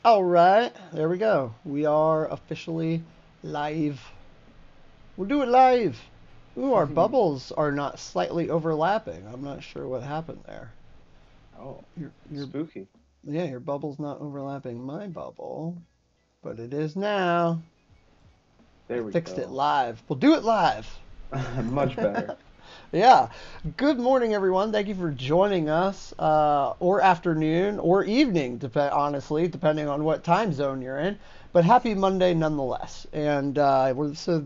All right, there we go. We are officially live. We'll do it live. Ooh, our bubbles are not slightly overlapping. I'm not sure what happened there. Oh, Your spooky. yeah, your bubble's not overlapping my bubble, but it is now. I There we fixed it go. live. We'll do it live. Much better. Yeah. Good morning, everyone. Thank you for joining us, or afternoon, or evening, honestly, depending on what time zone you're in. But happy Monday nonetheless. And we're so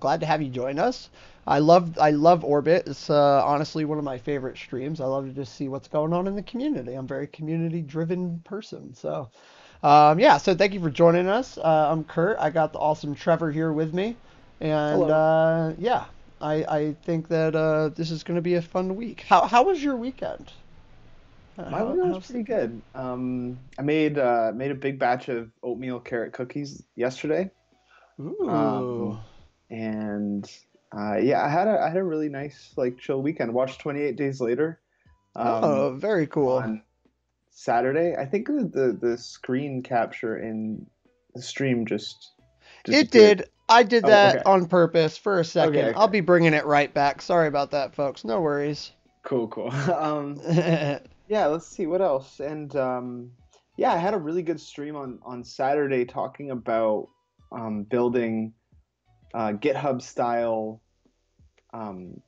glad to have you join us. I love Orbit. It's honestly one of my favorite streams. I love to just see what's going on in the community. I'm a very community-driven person. So, yeah, so thank you for joining us. I'm Kurt. I got the awesome Trevor here with me. And Hello. yeah, I think that this is going to be a fun week. How was your weekend? My weekend was How's pretty good. I made a big batch of oatmeal carrot cookies yesterday. Ooh. Um, and yeah, I had a really nice like chill weekend. Watched 28 Days Later um Oh, very cool. on Saturday. I think the screen capture in the stream just It disappeared. did. I did Oh, that okay. on purpose for a Okay, second. I'll okay. be bringing it right back. Sorry about that, folks. No worries. Cool, cool. Yeah, let's see what else. And yeah, I had a really good stream on Saturday talking about building GitHub style um,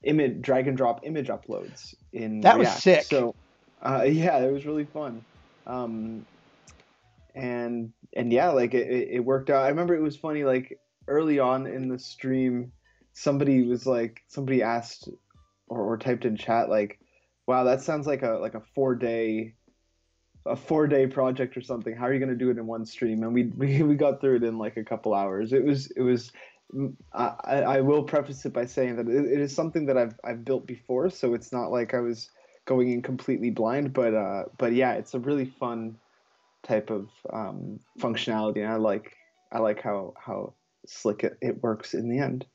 image drag and drop image uploads in That was React. sick. So yeah, it was really fun. Um, and yeah, like it worked out. I remember it was funny. Like early on in the stream, somebody asked or typed in chat like, "Wow, that sounds like a 4-day project or something. How are you going to do it in one stream?" And we got through it in like a couple hours. It was. I will preface it by saying that it is something that I've built before, so it's not like I was going in completely blind. But yeah, it's a really fun type of functionality, and I like how slick it works in the end.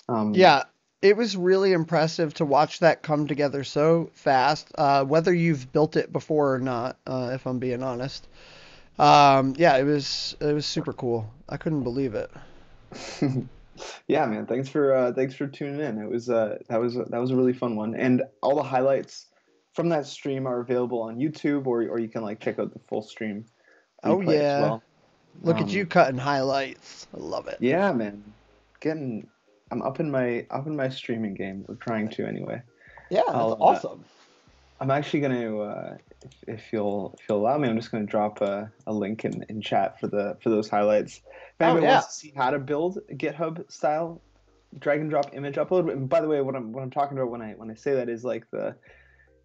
Um, Yeah, it was really impressive to watch that come together so fast, whether you've built it before or not, if I'm being honest. Yeah, it was super cool. I couldn't believe it. Yeah, man. Thanks for tuning in. It was that was a really fun one, and all the highlights from that stream are available on YouTube, or you can like check out the full stream Oh replay as yeah, well. look at you cutting highlights. I love it. Yeah, man. Getting I'm up in my streaming game. We're trying to anyway. Yeah, that's I'll awesome. I'm actually gonna if you'll allow me, I'm just gonna drop a link in chat for those highlights. If Oh anybody wants yeah. to see how to build a GitHub style drag and drop image upload. And by the way, what I'm talking about when I say that is like the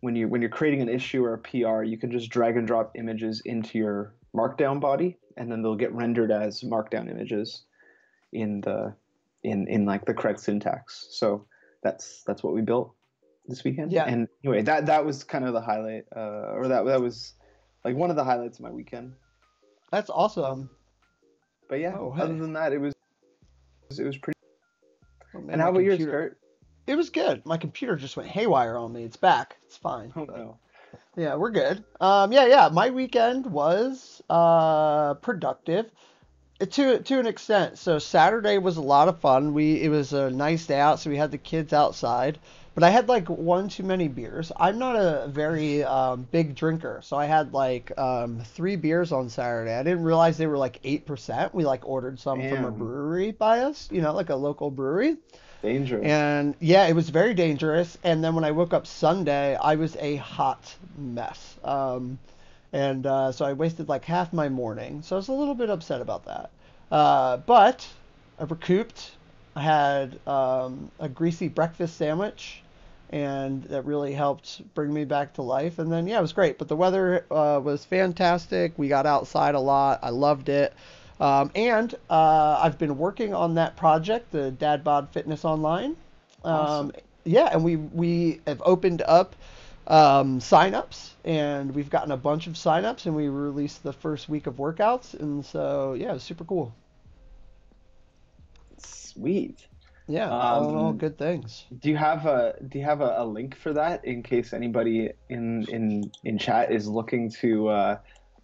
when you're creating an issue or a PR, you can just drag and drop images into your markdown body, and then they'll get rendered as markdown images in the in like the correct syntax. So that's what we built this weekend. Yeah, And anyway, that was kind of the highlight, or that was like one of the highlights of my weekend. that's awesome. But yeah, Oh other hey. than that, it was pretty. Oh man, And my how about yours, computer. Kurt? It was good. My computer just went haywire on me. It's back. It's fine. Oh But no. yeah, we're good. Yeah. My weekend was productive. To an extent. So Saturday was a lot of fun. It was a nice day out, so we had the kids outside. But I had like one too many beers. I'm not a very big drinker, so I had like 3 beers on Saturday. I didn't realize they were like 8%. We like ordered some from a Damn, brewery by us, like a local brewery. dangerous. And yeah, it was very dangerous. And then when I woke up Sunday, I was a hot mess. And so I wasted like half my morning. So I was a little bit upset about that. But I recouped. I had a greasy breakfast sandwich, and that really helped bring me back to life. And then, yeah, it was great. But the weather was fantastic. We got outside a lot. I loved it. And I've been working on that project, the Dad Bod Fitness Online. Um, Awesome. yeah, and we have opened up signups, and we've gotten a bunch of signups, and we released the first week of workouts, and so yeah, it was super cool. Sweet. Yeah, all in all, Um, good things. do you have a link for that in case anybody in chat is looking to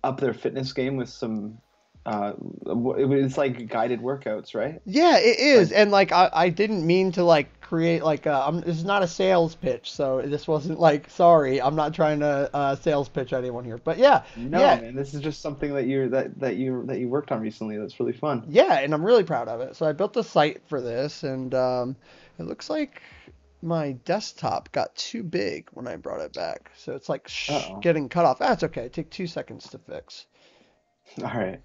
up their fitness game with some. It's like guided workouts, right? Yeah, it Like, is. And like I didn't mean to like create like this is not a sales pitch, so this wasn't like sorry, I'm not trying to sales pitch anyone here. But yeah, no, yeah, man, this is just something that you worked on recently. That's really fun. yeah, and I'm really proud of it. So I built a site for this, and it looks like my desktop got too big when I brought it back. So it's like Uh-oh. getting cut off. That's okay. Take 2 seconds to fix. All right.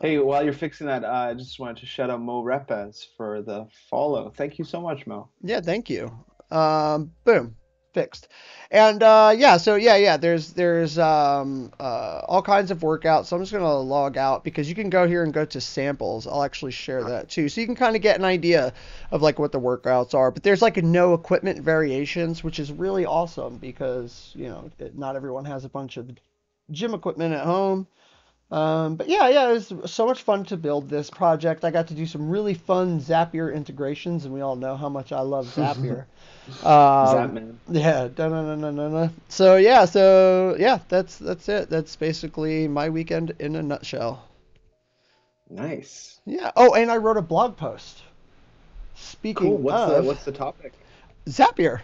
Hey, Uh, while you're fixing that, I just wanted to shout out Mo Repes for the follow. Thank you so much, Mo. Yeah, thank you. Boom, fixed. And yeah, so yeah, there's all kinds of workouts. So I'm just gonna log out because you can go here and go to samples. I'll actually share that too, so you can kind of get an idea of like what the workouts are. But there's like a no equipment variations, which is really awesome because not everyone has a bunch of gym equipment at home. But yeah, it was so much fun to build this project. I got to do some really fun Zapier integrations, and we all know how much I love Zapier. Zapman. Yeah, da-na-na-na-na-na. So yeah, that's it. That's basically my weekend in a nutshell. Nice. Yeah. Oh, and I wrote a blog post. Cool. Speaking of What's the topic? Zapier.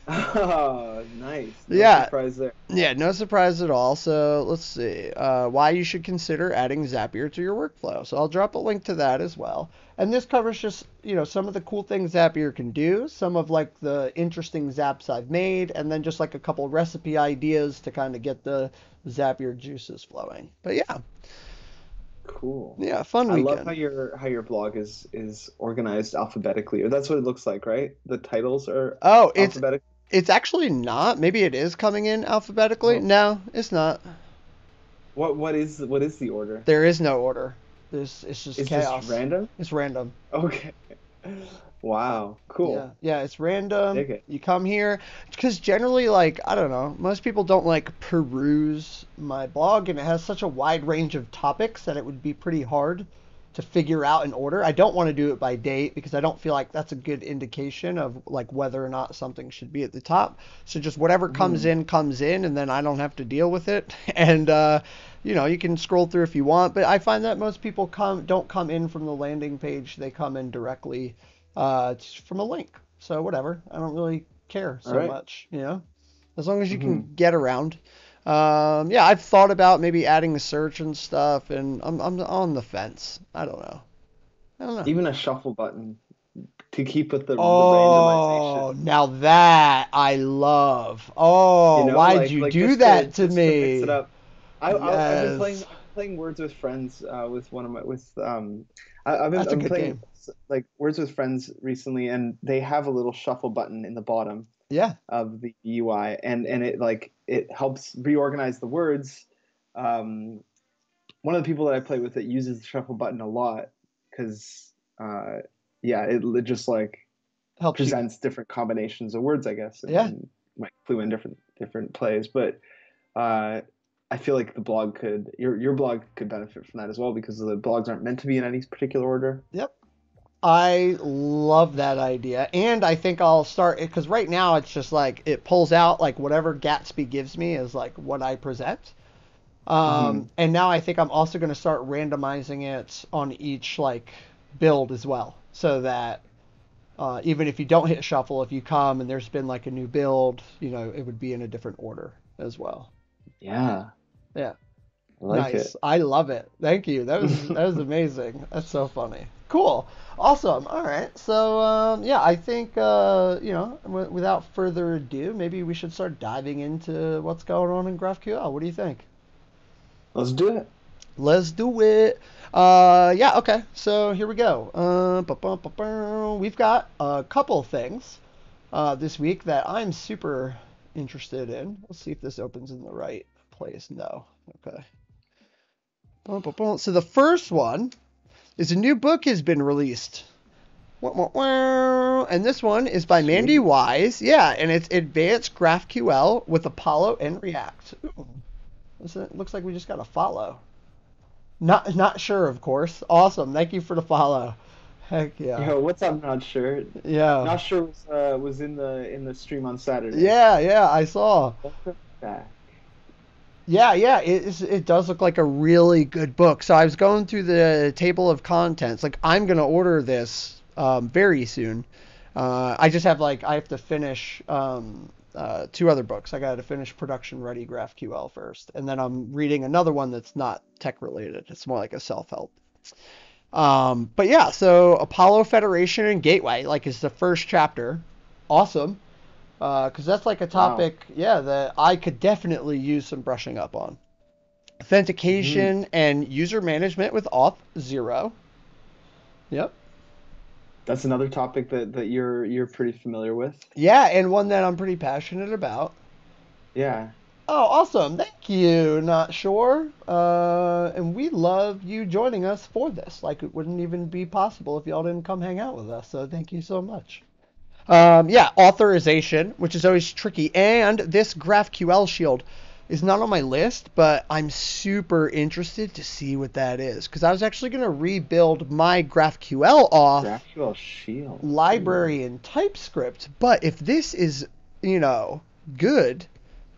Oh, nice. No Yeah, surprise there. yeah, no surprise at all. So let's see why you should consider adding Zapier to your workflow. So I'll drop a link to that as well. And this covers just some of the cool things Zapier can do, some of like the interesting Zaps I've made, and then just like a couple recipe ideas to kind of get the Zapier juices flowing. But yeah, Cool. yeah, fun I love weekend. how your blog is organized alphabetically, or that's what it looks like, right? The titles are Oh, alphabetic. it's actually not. Maybe it is coming in alphabetically. Oh, No, it's not. what is the order? There is no order. It's just Is just chaos. random? It's random. Okay. Wow. Yeah, Cool. yeah, it's random. Dig it. You come here because generally, like, I don't know, most people don't like peruse my blog, and it has such a wide range of topics that it would be pretty hard to figure out in order. I don't want to do it by date because I don't feel like that's a good indication of like whether or not something should be at the top. So just whatever Hmm. comes in, and then I don't have to deal with it. And you can scroll through if you want, but I find that most people don't come in from the landing page. They come in directly from a link. So whatever. I don't really care All so right. much. As long as you Hmm. can get around. Yeah, I've thought about maybe adding a search and stuff, and I'm on the fence. I don't know. I don't know. Even a shuffle button to keep with the Oh, randomization. now that I love. Oh, why'd you Like do that to just to mix it me? up. Yes, I've been playing Words with Friends with one of my with that's a I've been good playing game. like Words with Friends recently, and they have a little shuffle button in the bottom Yeah. of the UI, and it helps reorganize the words. Um, One of the people that I play with that uses the shuffle button a lot because yeah, it just like Helps you. presents different combinations of words, I guess, Yeah. and might clue in different plays. But uh, I feel like the blog could your blog could benefit from that as well because the blogs aren't meant to be in any particular order. Yep. I love that idea. And I think I'll start because right now it's just like it pulls out like whatever Gatsby gives me is like what I present. Hmm. And now I think I'm also going to start randomizing it on each like build as well, so that even if you don't hit shuffle, if you come and there's been like a new build, it would be in a different order as well. Yeah, Yeah, I like nice. it. I love it. Thank you. That was amazing. That's so funny. Cool. Awesome. All right. So yeah, I think without further ado, maybe we should start diving into what's going on in GraphQL. What do you think? Let's do it. Let's do it. Yeah, okay. So here we go. We've got a couple things this week that I'm super interested in. Let's see if this opens in the right place. No. Okay. So the first one is a new book has been released. And this one is by Mandi Sweet. Wise. Yeah, and it's Advanced GraphQL with Apollo and React. Ooh, it looks like we just got a follow. Not sure, of course. Awesome. Thank you for the follow. Heck yeah. Yo, what's up? Not sure. Yeah. Not sure was in the stream on Saturday. Yeah, I saw. Welcome back. Yeah, it does look like a really good book. So I was going through the table of contents. Like I'm gonna order this very soon. I just have like I have to finish two other books. I got to finish Production Ready GraphQL first, and then I'm reading another one that's not tech related. It's more like a self help. But yeah, so Apollo Federation and Gateway like is the first chapter. Awesome. Because that's like a Wow. topic, yeah, that I could definitely use some brushing up on. Hmm. Authentication and user management with Auth 0. Yep. That's another topic that you're pretty familiar with. Yeah, and one that I'm pretty passionate about. Yeah. Oh, awesome. Thank you. Not sure. And we love you joining us for this. Like, it wouldn't even be possible if y'all didn't come hang out with us. So, thank you so much. Yeah, authorization, which is always tricky. And this GraphQL shield is not on my list, but I'm super interested to see what that is. Because I was actually going to rebuild my GraphQL auth Graphql-shield. Ooh. library in TypeScript. But if this is, you know, good,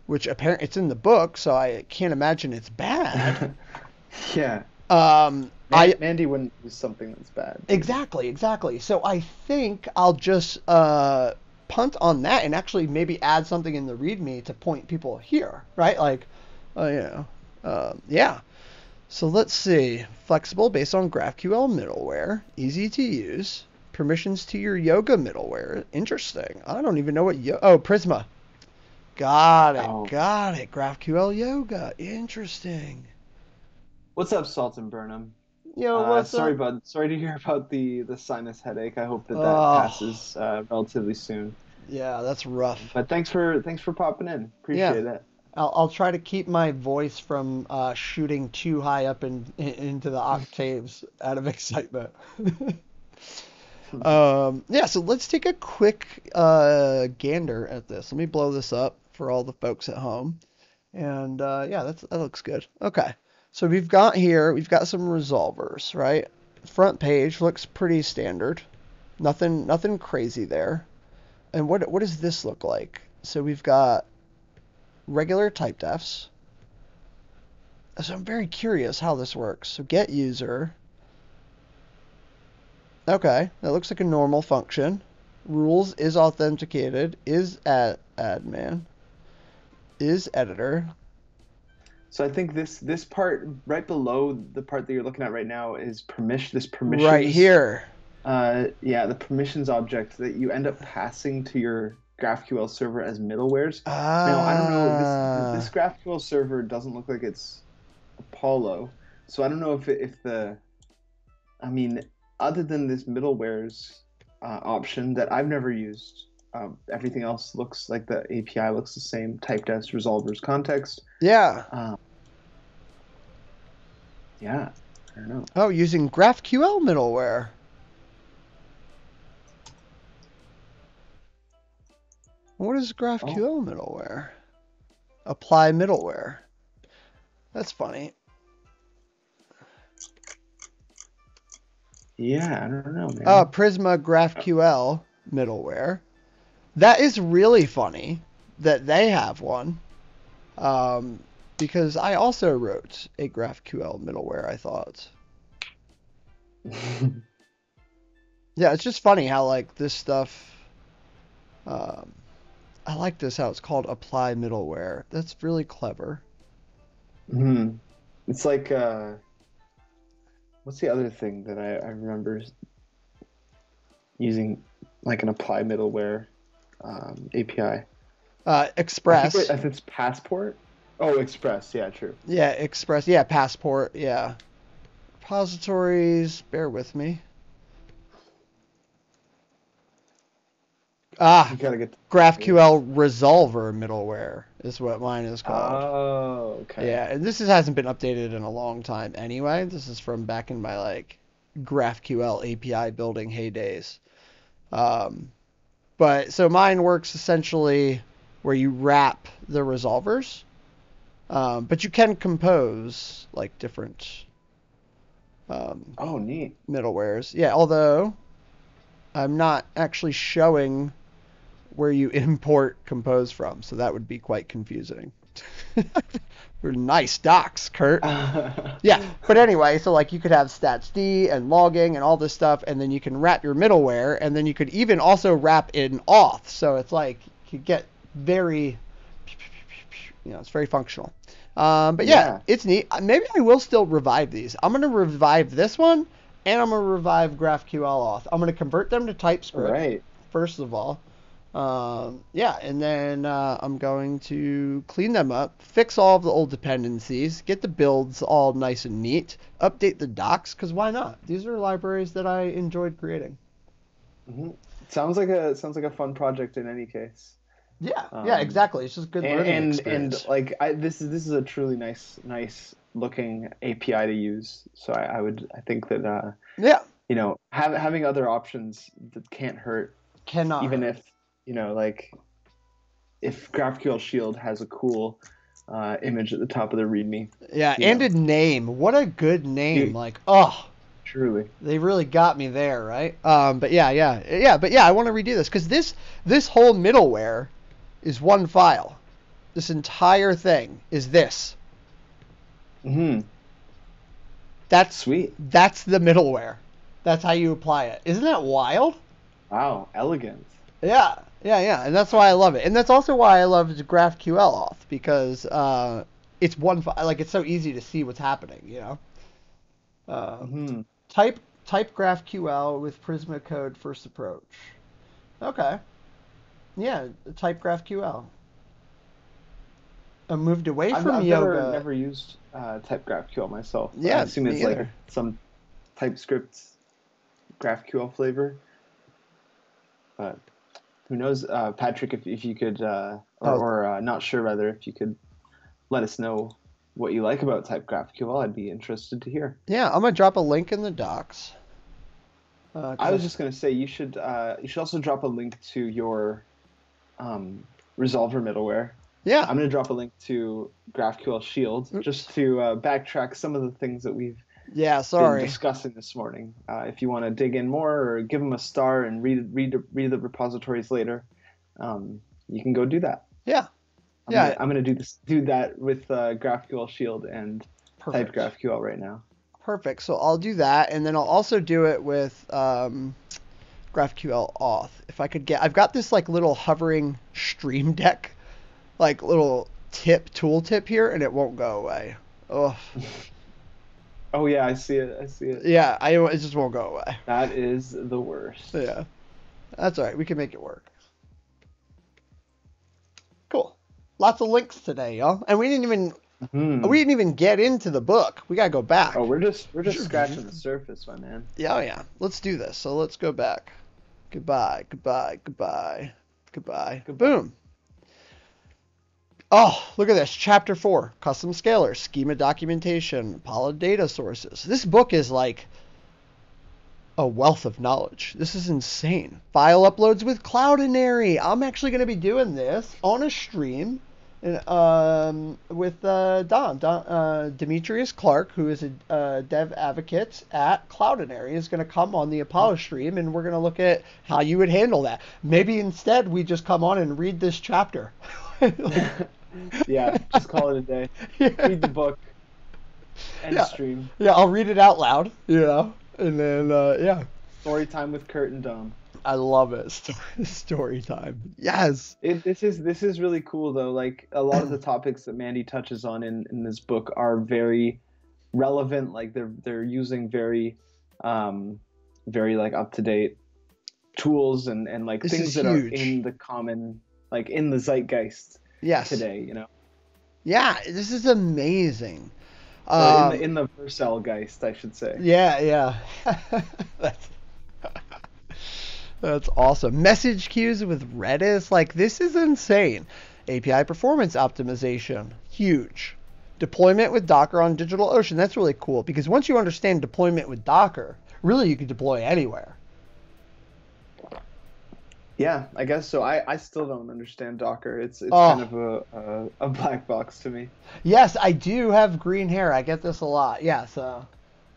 which apparently it's in the book, so I can't imagine it's bad. Yeah. I Mandy wouldn't use something that's bad. exactly. So I think I'll just punt on that and actually maybe add something in the README to point people here, right? Like, yeah. So let's see. Flexible based on GraphQL middleware, easy to use. Permissions to your Yoga middleware. Interesting. I don't even know what oh, Prisma. Got it. Oh. Got it. GraphQL Yoga. Interesting. What's up, Salt and Burnham? Yo, what's Sorry, up? bud. Sorry to hear about the sinus headache. I hope that that Oh, passes relatively soon. yeah, that's rough. But thanks for popping in. Yeah. Appreciate it. I'll try to keep my voice from shooting too high up into the octaves out of excitement. Yeah, so let's take a quick gander at this. Let me blow this up for all the folks at home. And yeah, that looks good. Okay, so we've got some resolvers, right? Front page looks pretty standard. Nothing crazy there. And what does this look like? So we've got regular type defs. So I'm very curious how this works. So get user. Okay, that looks like a normal function. Rules is authenticated, is at admin, is editor. So I think this part right below the part that you're looking at right now is this Right permissions. here. Yeah, the permissions object that you end up passing to your GraphQL server as middlewares. Now, I don't know, this Ah, GraphQL server doesn't look like it's Apollo, so I don't know if the I mean, other than this middlewares option that I've never used, everything else looks like the API looks the same. Typedefs, resolvers, context. yeah. Um, yeah, I don't know. Oh, using GraphQL middleware. What is Oh, GraphQL middleware? Apply middleware. That's funny. yeah, I don't know, man. Prisma GraphQL middleware. That is really funny that they have one. Um, because I also wrote a GraphQL middleware, I thought. Yeah, it's just funny how like this stuff. Um, I like this how it's called apply middleware. That's really clever. Hmm. It's like what's the other thing that I remember using like an apply middleware API? Express. If it's Passport. Oh, Express. Yeah, true. Yeah, Express. Yeah, Passport. Yeah. Repositories. Bear with me. You Ah, gotta get this. GraphQL Resolver middleware is what mine is called. Oh, okay. Yeah, and hasn't been updated in a long time anyway. This is from back in my like GraphQL API building heydays. Um, but so mine works essentially where you wrap the resolvers, but you can compose like different um, Oh, neat. middlewares. Yeah, although I'm not actually showing where you import compose from, so that would be quite confusing. They're nice docs, Kurt. Yeah, but anyway, so like you could have statsd and logging and all this stuff, and then you can wrap your middleware, and then you could even also wrap in auth. So it's like you get very, it's very functional. But yeah, it's neat. Maybe I will still revive these. I'm going to revive this one, and I'm going to revive GraphQL auth. I'm going to convert them to TypeScript, first of all. Yeah, and then I'm going to clean them up, fix all of the old dependencies, get the builds all nice and neat, update the docs, because why not? These are libraries that I enjoyed creating. Mm-hmm. Sounds like a fun project in any case. Yeah, exactly. It's just good learning experience. And like this is a truly nice looking API to use. So I think that having other options that can't hurt. Cannot even hurt. If like if Graphql-shield has a cool image at the top of the README. Yeah, and a name. What a good name! Truly. They really got me there, right? But yeah. I want to redo this because this whole middleware is one file. This entire thing is this. Mm-hmm. That's sweet. That's the middleware. That's how you apply it. Isn't that wild? Wow, elegant. Yeah, and that's why I love it, and that's also why I love GraphQL auth because it's one file. Like it's so easy to see what's happening, Type GraphQL with Prisma code first approach. Okay. Yeah, type GraphQL. I moved away from Yoga. I've never used type GraphQL myself. Yeah, I assume it's like some TypeScript GraphQL flavor. But who knows, Patrick, if you could, or not sure rather, if you could let us know what you like about type GraphQL, I'd be interested to hear. Yeah, I'm gonna drop a link in the docs. I was just gonna say you should also drop a link to your resolver middleware. Yeah. I'm gonna drop a link to Graphql-shield just to backtrack some of the things that we've been discussing this morning. If you want to dig in more or give them a star and read the repositories later, you can go do that. Yeah. I'm gonna do that with GraphqL-shield and type GraphQL right now. Perfect. So I'll do that, and then I'll also do it with GraphQL auth. If I could I've got this like little hovering stream deck, like little tooltip here, and it won't go away. Oh. Oh yeah, I see it. Yeah, it just won't go away. That is the worst. Yeah, that's all right. We can make it work. Cool. Lots of links today, y'all, and we didn't even get into the book. We gotta go back. Oh, we're just scratching the surface, my man. Yeah. Let's do this. So let's go back. Goodbye. Boom. Oh, look at this. Chapter 4, Custom Scalars, Schema Documentation, Apollo Data Sources. This book is like a wealth of knowledge. This is insane. File uploads with Cloudinary. I'm actually going to be doing this on a stream with Demetrius Clark, who is a dev advocate at Cloudinary, is going to come on the Apollo stream, and we're going to look at how you would handle that. Maybe instead we just come on and read this chapter. Yeah, just call it a day. Yeah. Read the book and stream. Yeah, I'll read it out loud, and then Story time with Kurt and Dom. I love it. Story time. Yes. This is really cool though. Like a lot of the topics that Mandi touches on in this book are very relevant. Like they're using very like up to date tools and like things that are in the common, like in the zeitgeist. Yes. Today, Yeah, this is amazing. In the Versailles-geist, I should say. Yeah. That's awesome. Message queues with Redis, like this is insane. API performance optimization, huge. Deployment with Docker on DigitalOcean, that's really cool because once you understand deployment with Docker, really you can deploy anywhere. Yeah, I guess so. I still don't understand Docker. It's kind of a black box to me. Yes, I do have green hair. I get this a lot. Yeah, so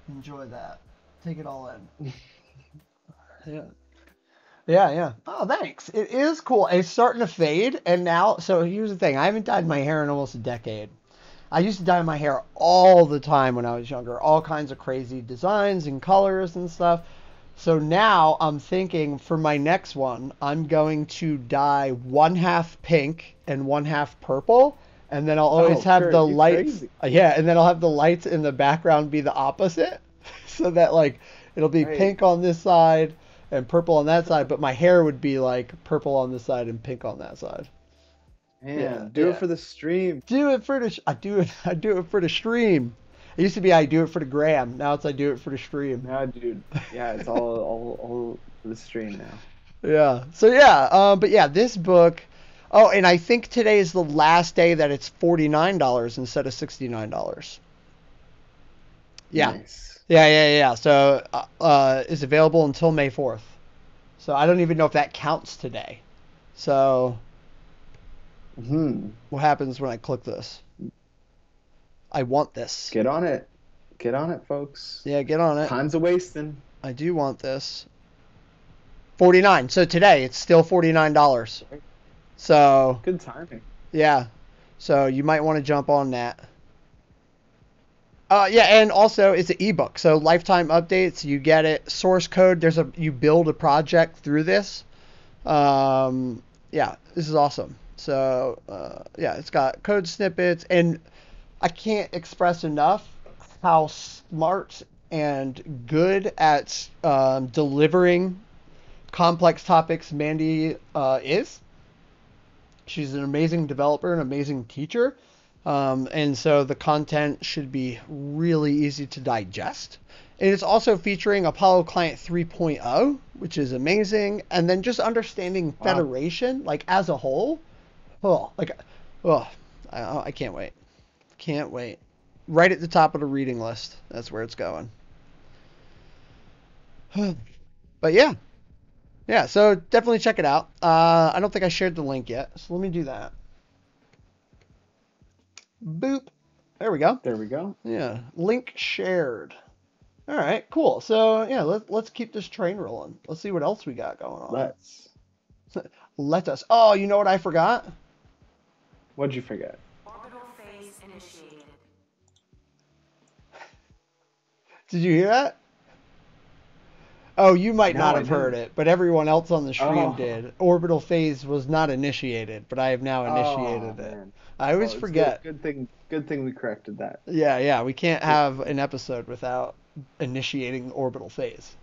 enjoy that. Take it all in. Yeah. Yeah, yeah. Oh, thanks. It is cool. It's starting to fade, and now, so here's the thing. I haven't dyed my hair in almost a decade. I used to dye my hair all the time when I was younger, all kinds of crazy designs and colors and stuff. So now I'm thinking for my next one, I'm going to dye one half pink and one half purple, and then I'll always Oh, have the Kurt, you lights. crazy. Yeah, and then I'll have the lights in the background be the opposite, so that like it'll be Right. pink on this side and purple on that side, but my hair would be like purple on this side and pink on that side. Yeah, Man, do it yeah. for the stream. Do it for the I do it for the stream. It used to be I do it for the gram. Now it's I do it for the stream. Now, dude. Yeah, it's all for the stream now. Yeah. So yeah, but yeah, this book. Oh, and I think today is the last day that it's $49 instead of $69. Yeah. Nice. Yeah. So it's available until May 4th. So I don't even know if that counts today. So Hmm. what happens when I click this? I want this. Get on it. Get on it, folks. Yeah, get on it. Time's a wasting. I do want this. 49. So today it's still $49. So, Good timing. yeah. So you might want to jump on that. Yeah, and also it's an ebook. So lifetime updates, you get it. Source code, you build a project through this. Yeah, this is awesome. So, yeah, it's got code snippets, and I can't express enough how smart and good at delivering complex topics Mandi is. She's an amazing developer, an amazing teacher. And so the content should be really easy to digest. And it's also featuring Apollo Client 3.0, which is amazing. And then just understanding Wow. Federation, like as a whole. Oh, like, oh, I can't wait. Can't wait. Right at the top of the reading list. That's where it's going. But yeah, yeah. So definitely check it out. I don't think I shared the link yet, so let me do that. Boop. There we go. There we go. Yeah, link shared. All right, cool. So yeah, let's keep this train rolling. Let's see what else we got going on. Let's. Let us. Oh, you know what I forgot? What'd you forget? Orbital phase initiated. Did you hear that? Oh, you might No, not I have heard didn't. it, but everyone else on the stream Oh. did. Orbital phase was not initiated, but I have now Oh initiated it. man. I Well, always it's good. forget. Good thing we corrected that. Yeah. We can't It, have an episode without initiating orbital phase.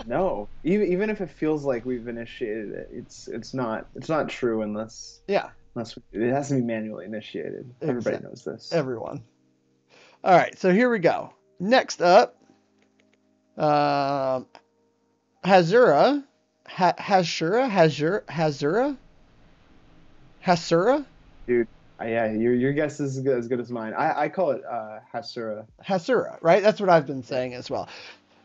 no, even if it feels like we've initiated it, it's not true Yeah, unless it has to be manually initiated. Everybody exactly. knows this. Everyone. All right, so here we go. Next up, um, Hazura, Hasura, Dude, yeah, your guess is as good as mine. I call it Hasura. Hasura, right? That's what I've been Yeah. saying as well.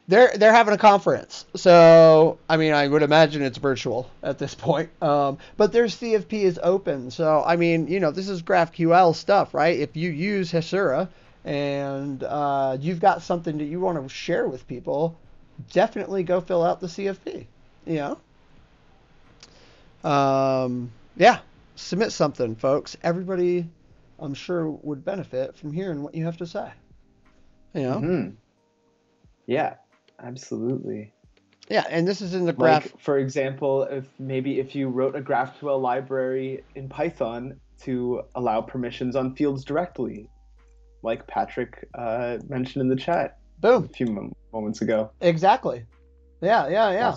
They're having a conference, so I mean I would imagine it's virtual at this point. But their CFP is open, so I mean this is GraphQL stuff, right? If you use Hasura and you've got something that you want to share with people, definitely go fill out the CFP. You yeah, submit something, folks. Everybody, I'm sure, would benefit from hearing what you have to say. You know. Hmm. Yeah, absolutely. Yeah, and this is in the graph. Like, for example, if you wrote a GraphQL library in Python to allow permissions on fields directly, like Patrick mentioned in the chat a Boom. few moments ago. Exactly. Yeah.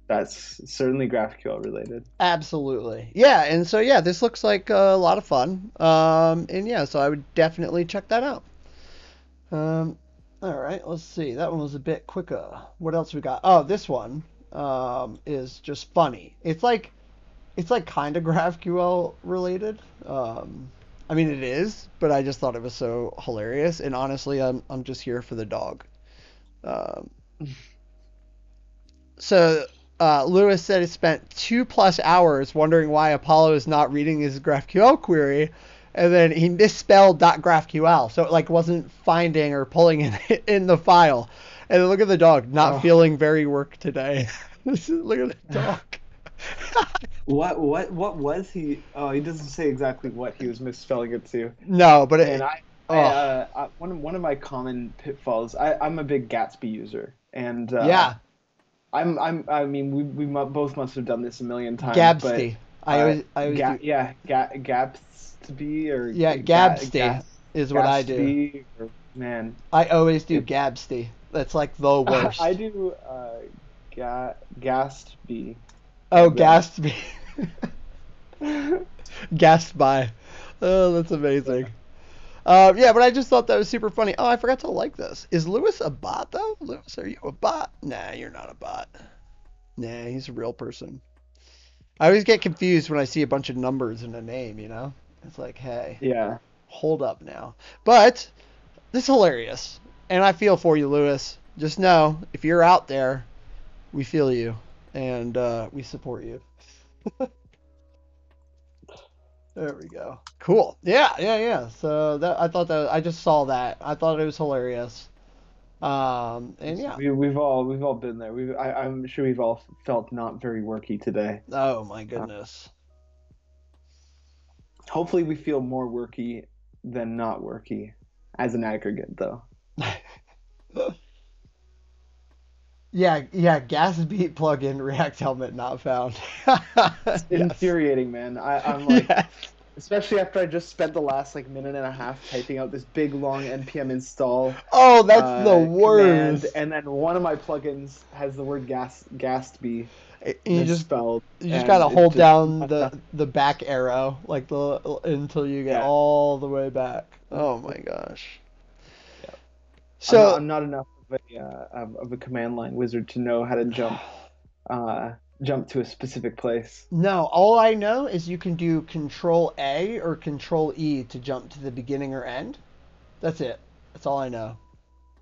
That's certainly GraphQL related. Absolutely. Yeah, and so yeah, this looks like a lot of fun. And yeah, so I would definitely check that out. All right, let's see. That one was a bit quicker. What else we got? Oh, this one is just funny. It's like kind of GraphQL related. I mean it is, but I just thought it was so hilarious. And honestly, I'm just here for the dog. Um, So Lewis said he spent 2+ hours wondering why Apollo is not reading his GraphQL query, and then he misspelled .graphql, so it like wasn't finding or pulling it in the file. And then look at the dog, not Oh, feeling very work today. Look at the dog. what was he? Oh, he doesn't say exactly what he was misspelling it to. No, but Man, oh, one of my common pitfalls. I'm a big Gatsby user, and yeah, I mean, both must have done this a million times, but Gabsty. I always do. Gatsby or Yeah, Gabsty is what I do. Gatsby, or man, I always do it's Gabsty. That's like the I worst. do Gastby. Oh, The Gatsby. Gassed by. Oh, that's yeah. amazing. Yeah, but I just thought that was super funny. Oh, I forgot to like this. Is Lewis a bot though? Lewis, are you a bot? Nah, you're not a bot. Nah, he's a real person. I always get confused when I see a bunch of numbers in a name, you know? It's like, hey, Yeah. hold up now. But this is hilarious. And I feel for you, Lewis. Just know, if you're out there, we feel you. And we support you. There we go. Cool. Yeah, yeah, yeah. So that I thought that I just saw that. I thought it was hilarious. And yeah. We've all been there. I'm sure we've all felt not very worky today. Oh my Uh, goodness. Hopefully, we feel more worky than not worky as an aggregate, though. Yeah, yeah. Gas beat plugin React helmet not found. It's Yes. infuriating, man. I'm like, Yes. especially after I just spent the last like minute and a half typing out this big long npm install Oh, that's the command, worst. and then one of my plugins has the word Gastby And misspelled, you just and gotta it hold just down the back arrow like the until you get yeah, all the way back. Oh my gosh. yeah. So I'm not enough of a command line wizard to know how to uh, jump to a specific place. no, all I know is you can do Control A or Control E to jump to the beginning or end. That's it. That's all I know.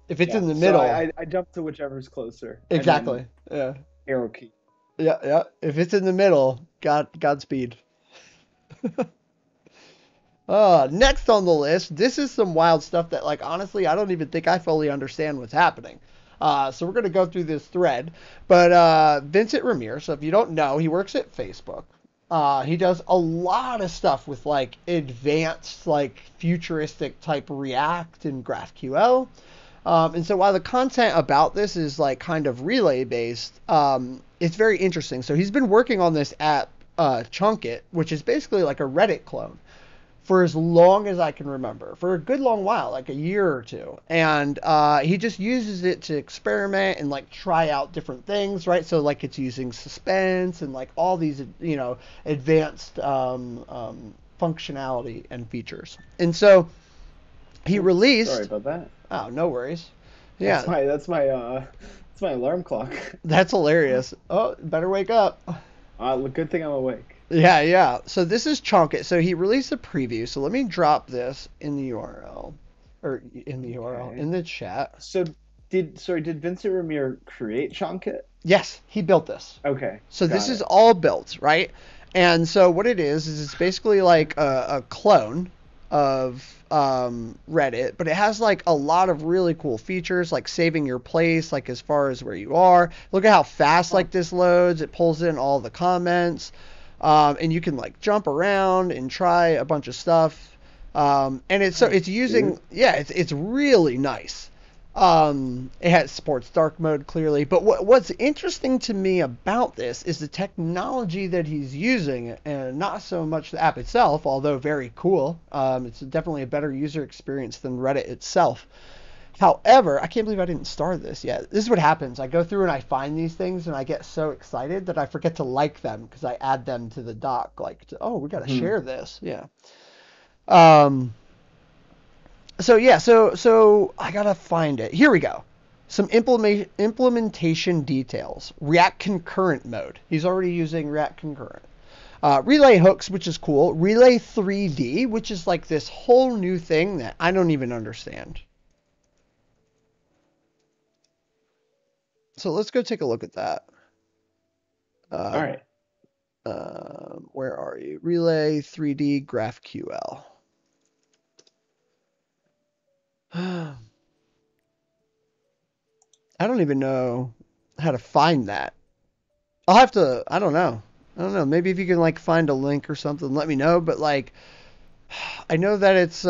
If it's Yeah, in the so middle, I jump to whichever's closer, and then exactly. Yeah. arrow key. Yeah, yeah. If it's in the middle, Godspeed. Next on the list, this is some wild stuff that, like, honestly, I don't even think I fully understand what's happening. So we're going to go through this thread. But Vincent Ramirez, so if you don't know, he works at Facebook. He does a lot of stuff with, like, advanced, like, futuristic type React and GraphQL. And so while the content about this is, like, kind of relay based, it's very interesting. So he's been working on this app, Chunkit, which is basically like a Reddit clone for as long as I can remember, for a good long while, like a year or two. And he just uses it to experiment and like try out different things, right? So like it's using suspense and like all these, advanced functionality and features. And so he Oops, sorry released. about that. Oh, no worries. That's Yeah, my alarm clock. that's hilarious. Oh, better wake up. Good thing I'm awake. Yeah, yeah. So this is Chunkit. So he released a preview. So let me drop this in the URL, or in the URL, Okay. in the chat. So did Vincent Ramir create Chonkit? Yes, he built this. Okay, So this got is it. all built, right? And so what it is it's basically like a clone of Reddit, but it has like a lot of really cool features, like saving your place, like as far as where you are. Look at how fast Huh. like this loads. It pulls in all the comments, and you can like jump around and try a bunch of stuff. And it's Nice, using dude. yeah, it's really nice. It has supports dark mode clearly, but what's interesting to me about this is the technology that he's using, and not so much the app itself, although very cool. It's definitely a better user experience than Reddit itself. However, I can't believe I didn't start this yet. This is what happens. I go through and I find these things and I get so excited that I forget to like them because I add them to the doc. Like, oh, we got to Hmm. share this. Yeah. Um, so yeah, so I gotta find it. Here we go. Some implementation details. React concurrent mode. He's already using React concurrent. Relay hooks, which is cool. Relay 3D, which is like this whole new thing that I don't even understand. So let's go take a look at that. All Uh, right. where are you? Relay 3D GraphQL. I don't even know how to find that. I'll have to. I don't know. I don't know. Maybe if you can like find a link or something, let me know. But like, I know that it's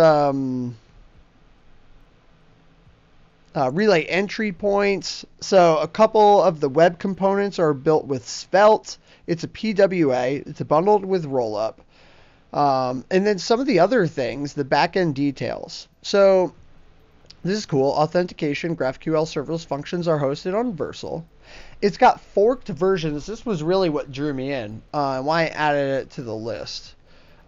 relay entry points. So a couple of the web components are built with Svelte. It's a PWA. It's bundled with Rollup. And then some of the other things, the backend details. So this is cool. Authentication, GraphQL serverless functions are hosted on Versal. It's got forked versions. This was really what drew me in, why I added it to the list.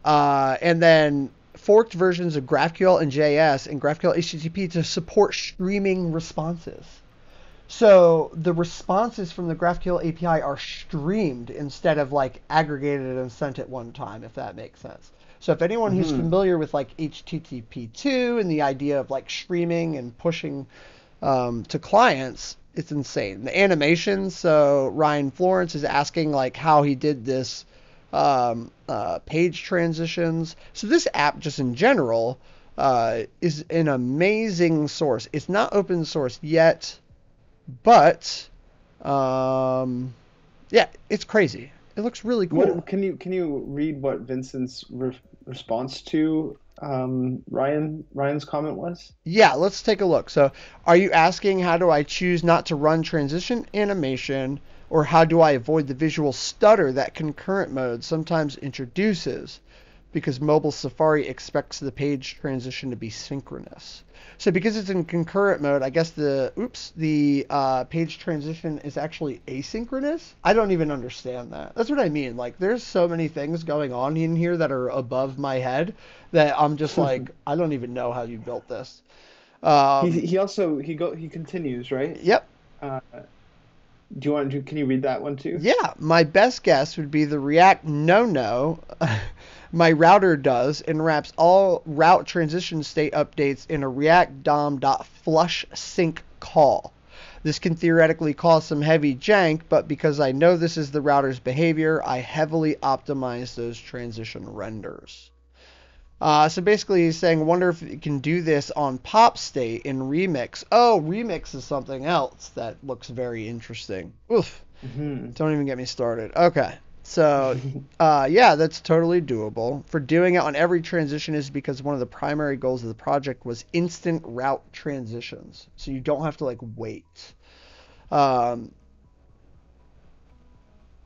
And then forked versions of GraphQL and JS and GraphQL HTTP to support streaming responses. So the responses from the GraphQL API are streamed instead of like aggregated and sent at one time, if that makes sense. So if anyone who's familiar with like HTTP2 and the idea of like streaming and pushing to clients, it's insane. The animations, so Ryan Florence is asking like how he did this page transitions. So this app just in general is an amazing source. It's not open source yet, but yeah, it's crazy. It looks really cool. Can you read what Vincent's response to Ryan's comment was? Yeah, let's take a look. So, are you asking how do I choose not to run transition animation, or how do I avoid the visual stutter that concurrent mode sometimes introduces? Because mobile Safari expects the page transition to be synchronous. So because it's in concurrent mode, I guess the page transition is actually asynchronous. I don't even understand that. That's what I mean. Like there's so many things going on in here that are above my head that I'm just like, I don't even know how you built this. He continues, right? Yep. Uh, can you read that one too? Yeah, my best guess would be the React no. My router does and wraps all route transition state updates in a React DOM.flush sync call. This can theoretically cause some heavy jank, but because I know this is the router's behavior, I heavily optimize those transition renders. So basically he's saying, wonder if you can do this on pop state in Remix. Oh, Remix is something else that looks very interesting. Oof. Don't even get me started. Okay. So, yeah, that's totally doable. For doing it on every transition is because one of the primary goals of the project was instant route transitions. So you don't have to, like, wait.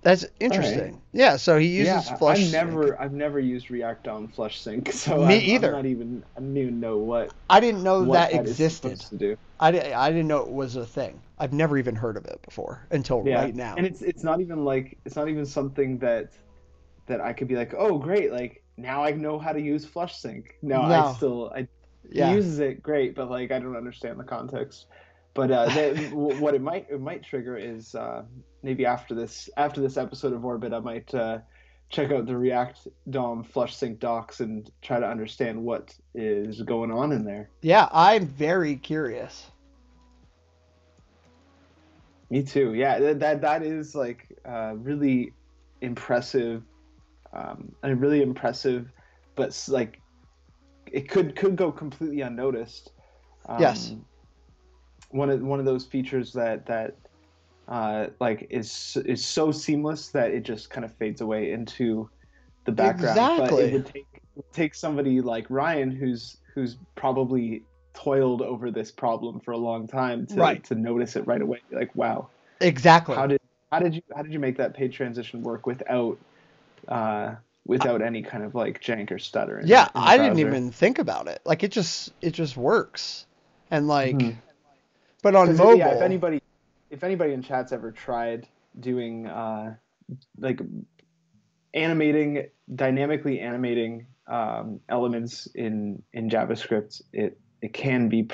That's interesting. Right. Yeah, so he uses Flush Sync. I've never used React on Flush Sync, so Me either. I didn't even know what. I didn't know that existed. To do. I didn't know it was a thing. I've never even heard of it before until right now. And it's not even something that I could be like, oh great, like now I know how to use Flush Sync. No. He uses it great, but like I don't understand the context. But what it might trigger is maybe after this episode of Orbit, I might check out the React DOM Flush Sync docs and try to understand what is going on in there. Yeah, I'm very curious. Me too. Yeah, that is like really impressive, but like it could go completely unnoticed. Yes. One of those features that like is so seamless that it just kind of fades away into the background. Exactly. But it would take somebody like Ryan who's probably toiled over this problem for a long time to notice it right away. Like, wow. Exactly. How did you make that page transition work without any kind of like jank or stutter? I didn't even think about it. Like it just works. And like but on mobile, yeah, if anybody in chat's ever tried doing like dynamically animating elements in JavaScript, it can be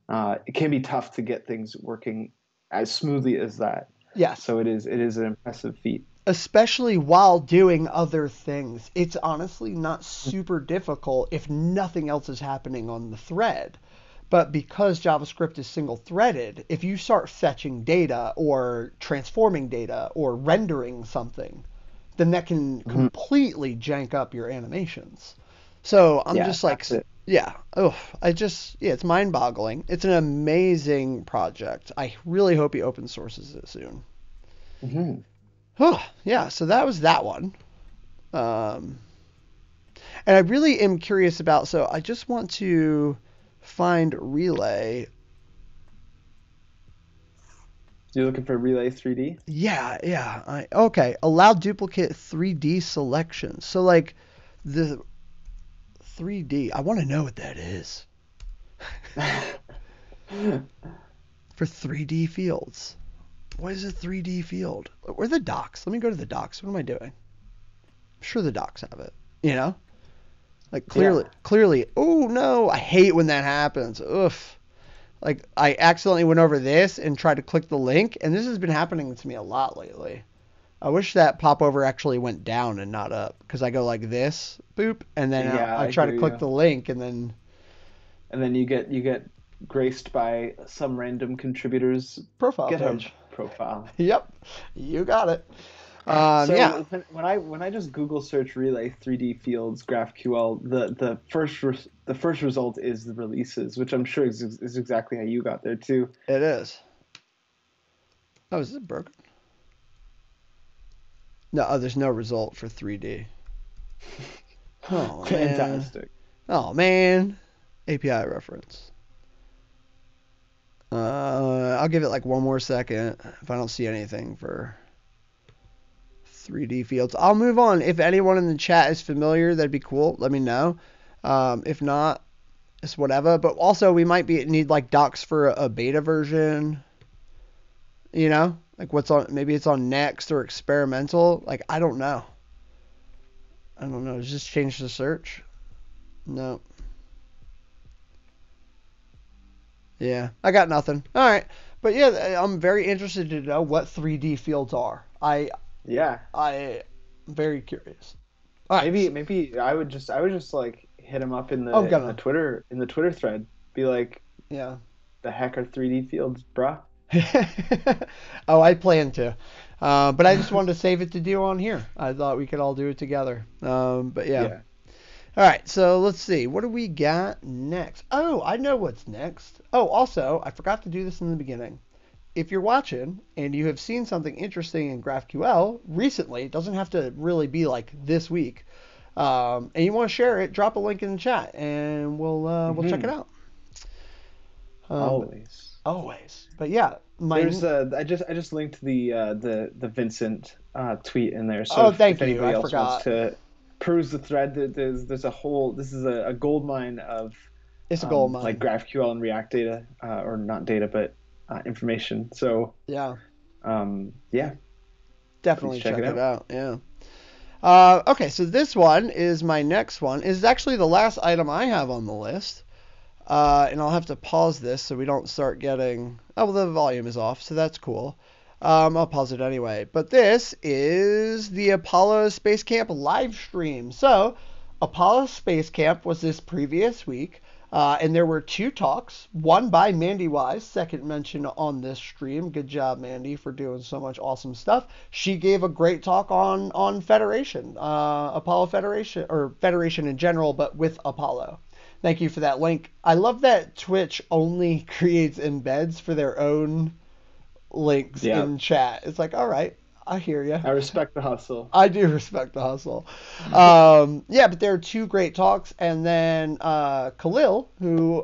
it can be tough to get things working as smoothly as that. Yes. So it is an impressive feat. Especially while doing other things. It's honestly not super difficult if nothing else is happening on the thread. But because JavaScript is single-threaded, if you start fetching data or transforming data or rendering something, then that can completely jank up your animations. So I'm just like Yeah. Oh, it's mind-boggling. It's an amazing project. I really hope he open sources it soon. Hmm. Oh, yeah. So that was that one. Um, and I really am curious about. So I just want to find Relay. You're looking for Relay 3D? Yeah, yeah. Okay. Allow duplicate 3D selection. So like the 3D. I want to know what that is for 3D fields. What is a 3D field? Where are the docs? Let me go to the docs. What am I doing? I'm sure the docs have it. You know, like Yeah. clearly. Oh no, I hate when that happens. Oof. Like I accidentally went over this and tried to click the link, and this has been happening to me a lot lately. I wish that popover actually went down and not up, because I go like this, boop, and then Yeah, I I try to hear click you. the link, and then And then you get graced by some random contributor's profile GitHub page. profile. Yep, you got it. Yeah. So when I just Google search Relay 3D Fields GraphQL, the first result is the releases, which I'm sure is exactly how you got there too. It is. Oh, is this broken? No, there's no result for 3D. Oh man. Fantastic. Oh man. API reference. I'll give it like one more second if I don't see anything for 3D fields. I'll move on. If anyone in the chat is familiar, that'd be cool. Let me know. If not, it's whatever. But also, we might need like docs for a beta version. You know, like what's on? Maybe it's on Next or experimental. Like I don't know. I don't know. Just change the search. No. Yeah, I got nothing. All right, but yeah, I'm very interested to know what 3D fields are. Yeah. I'm very curious. All right. Maybe I would just like hit him up in I'm the in the gonna. Twitter in the Twitter thread. Be like, Yeah. the heck are 3D fields, bruh? Oh, I plan to. But I just wanted to save it to do on here. I thought we could all do it together. But yeah. Yeah. All right, so let's see. What do we got next? Oh, I know what's next. Oh, also, I forgot to do this in the beginning. If you're watching and you have seen something interesting in GraphQL recently, it doesn't have to really be like this week, and you want to share it, drop a link in the chat, and we'll check it Hmm. out. Um, Always. Always. But yeah, There's I just linked the Vincent tweet in there. So oh, if thank you. anybody I else wants forgot. to peruse the thread, there's a whole this is a gold mine of It's a gold like mine. GraphQL and React data, or not data but information. So Yeah, yeah, please definitely check it check it out. out. Yeah. Okay, so this one is my next one. Is actually the last item I have on the list. And I'll have to pause this so we don't start getting. Oh, well, the volume is off, so that's cool. I'll pause it anyway. But this is the Apollo Space Camp live stream. So, Apollo Space Camp was this previous week, and there were two talks. One by Mandi Wise, second mention on this stream. Good job, Mandi, for doing so much awesome stuff. She gave a great talk on Federation, Apollo Federation, or Federation in general, but with Apollo. Thank you for that link. I love that Twitch only creates embeds for their own links Yeah, in chat. It's like, all right, I hear you. I respect the hustle. I do respect the hustle. Yeah, but there are two great talks, and then Khalil, who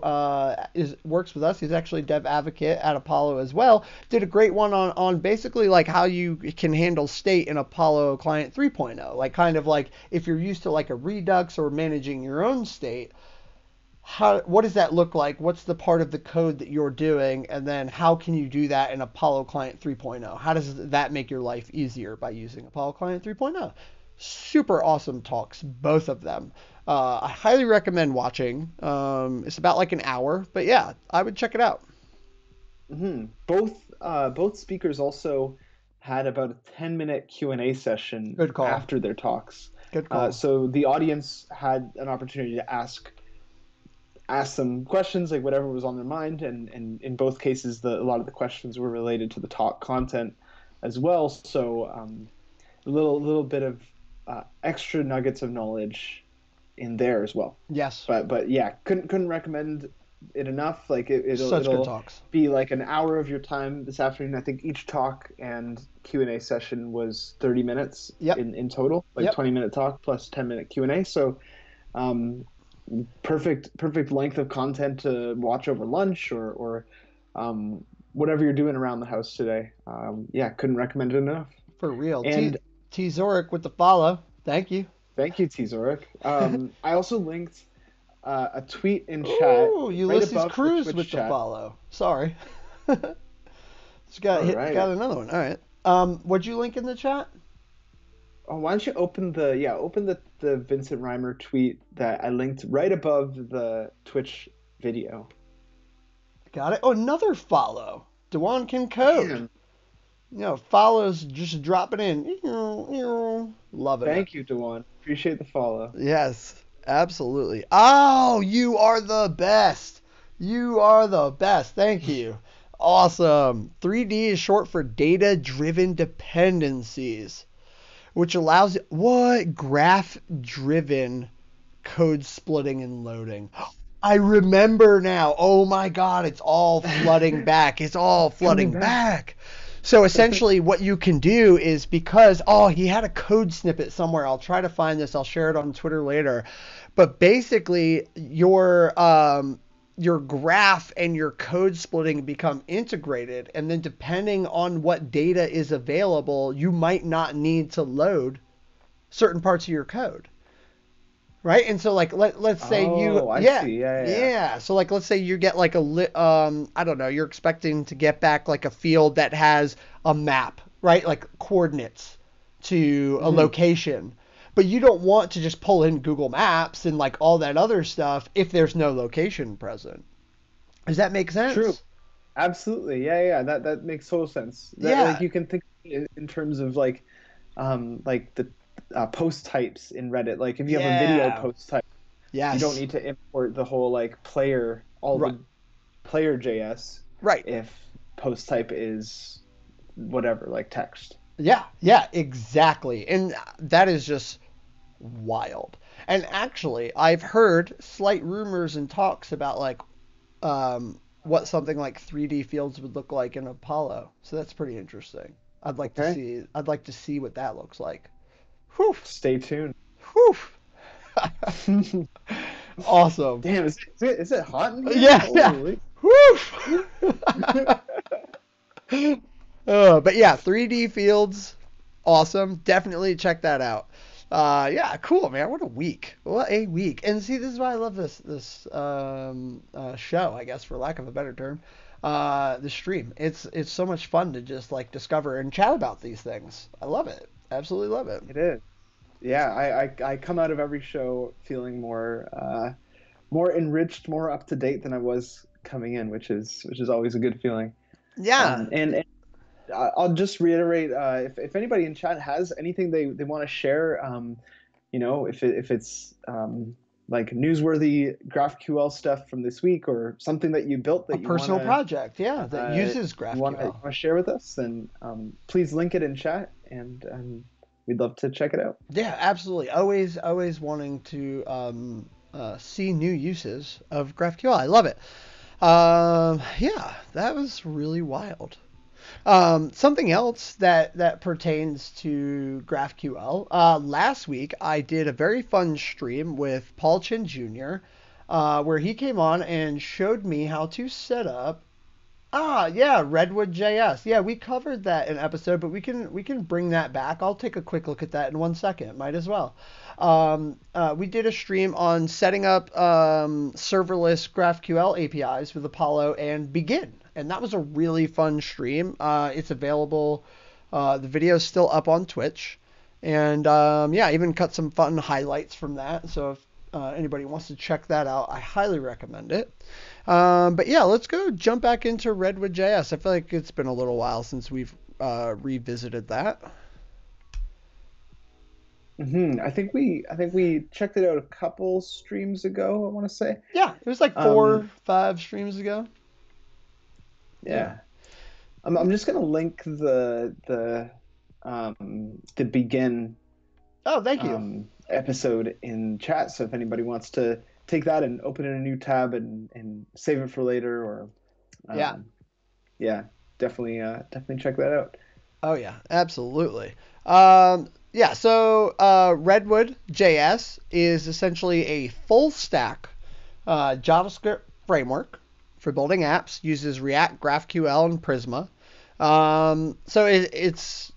is works with us, he's actually dev advocate at Apollo as well, did a great one on basically like how you can handle state in Apollo Client 3.0, like kind of like if you're used to like a Redux or managing your own state, what does that look like? What's the part of the code that you're doing? And then how can you do that in Apollo Client 3.0? How does that make your life easier by using Apollo Client 3.0? Super awesome talks, both of them. I highly recommend watching. It's about like an hour, but yeah, I would check it out. Both speakers also had about a 10-minute Q&A session Good call. after their talks. Good call. So the audience had an opportunity to ask them questions, like whatever was on their mind, and in both cases, a lot of the questions were related to the talk content as well. So a little bit of extra nuggets of knowledge in there as well. Yes. But yeah, couldn't recommend it enough. Like Such good it'll talks. be like an hour of your time this afternoon. I think each talk and Q&A session was 30 minutes Yep. in total, like Yep. 20-minute talk plus 10-minute Q&A. So um, perfect length of content to watch over lunch or whatever you're doing around the house today. Yeah, couldn't recommend it enough. For real. And T Zoric with the follow. Thank you. thank you, T Zoric. I also linked a tweet in chat Ooh, right Ulysses above the Cruz Twitch with the chat. follow. Sorry. Just All right. got another one. All right. What'd you link in the chat? Oh, why don't you open the Vincent Reimer tweet that I linked right above the Twitch video. Got it. Oh, another follow. Dewan can code. Man, Follows just dropping in. Loving it. thank you, Dewan. Appreciate the follow. Yes, absolutely. Oh, you are the best. You are the best. Thank you. Awesome. 3D is short for data-driven dependencies, which allows graph-driven code splitting and loading. I remember now. Oh my God, it's all flooding back. It's all Coming flooding back. back. So essentially what you can do is because, he had a code snippet somewhere. I'll try to find this. I'll share it on Twitter later. But basically your graph and your code splitting become integrated. And then depending on what data is available, you might not need to load certain parts of your code. Right? And so let's say Oh, I see. Yeah. So let's say you get like I don't know, you're expecting to get back like a field that has a map, right? Like coordinates to a Mhm. location. But you don't want to just pull in Google Maps and like all that other stuff if there's no location present. Does that make True. sense? Absolutely. Yeah. That makes total sense. That like Yeah. you can think in terms of like the post types in Reddit. Like if you have a video Yeah. post type, you don't Yes. need to import the whole like all Right. the player JS Right. if post type is whatever, like text. Yeah, yeah, exactly. And that is just wild. And actually, I've heard slight rumors and talks about like what something like 3D fields would look like in Apollo. So that's pretty interesting. Okay. I'd like to see what that looks like. Whew. Stay tuned. Whew. Awesome. Damn, is it hot in here? Yeah, yeah. Holy. Whew. But yeah, 3D fields, awesome. Definitely check that out. Yeah, cool, man. What a week. What a week. And see, this is why I love this show, I guess, for lack of a better term. The stream. It's so much fun to just like discover and chat about these things. I love it. Absolutely love it. It is. Yeah, I come out of every show feeling more enriched, more up to date than I was coming in, which is always a good feeling. Yeah. And I'll just reiterate, if anybody in chat has anything they want to share, if it's like newsworthy GraphQL stuff from this week or something that you built A that you personal wanna project, yeah, that uses wanna GraphQL. share with us, then please link it in chat, and we'd love to check it out. Yeah, absolutely. Always wanting to see new uses of GraphQL. I love it. Yeah, that was really wild. Something else that pertains to GraphQL. Last week, I did a very fun stream with Paul Chin Jr., where he came on and showed me how to set up. Yeah, Redwood JS. Yeah, we covered that in an episode, but we can bring that back. I'll take a quick look at that in 1 second. Might as well. We did a stream on setting up serverless GraphQL APIs with Apollo and Begin, and that was a really fun stream. It's available. The video is still up on Twitch, and yeah, I even cut some fun highlights from that. So if anybody wants to check that out, I highly recommend it. But yeah, let's go jump back into Redwood JS. I feel like it's been a little while since we've revisited that. I think we checked it out a couple streams ago, I want to say. Yeah, it was like Um, 5 streams ago. Yeah. yeah. I'm just gonna link the begin Oh, thank you. episode in chat. So if anybody wants to take that and open in a new tab and save it for later, or Yeah. yeah, definitely check that out. Oh yeah, absolutely. Yeah, so Redwood JS is essentially a full stack JavaScript framework for building apps. Uses React, GraphQL, and Prisma. So it's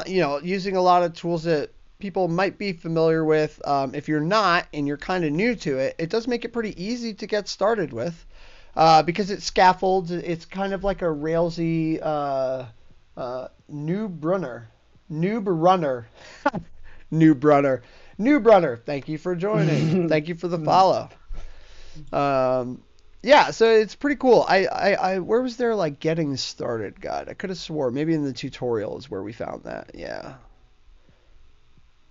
using a lot of tools that people might be familiar with. If you're not and you're kind of new to it, it does make it pretty easy to get started with because it scaffolds. It's kind of like a Railsy noob runner. Noob runner. Noob runner. Noob runner. Thank you for joining. Thank you for the follow. Yeah, so it's pretty cool. I where was there like getting started guide? I could have swore maybe in the tutorial is where we found that. Yeah.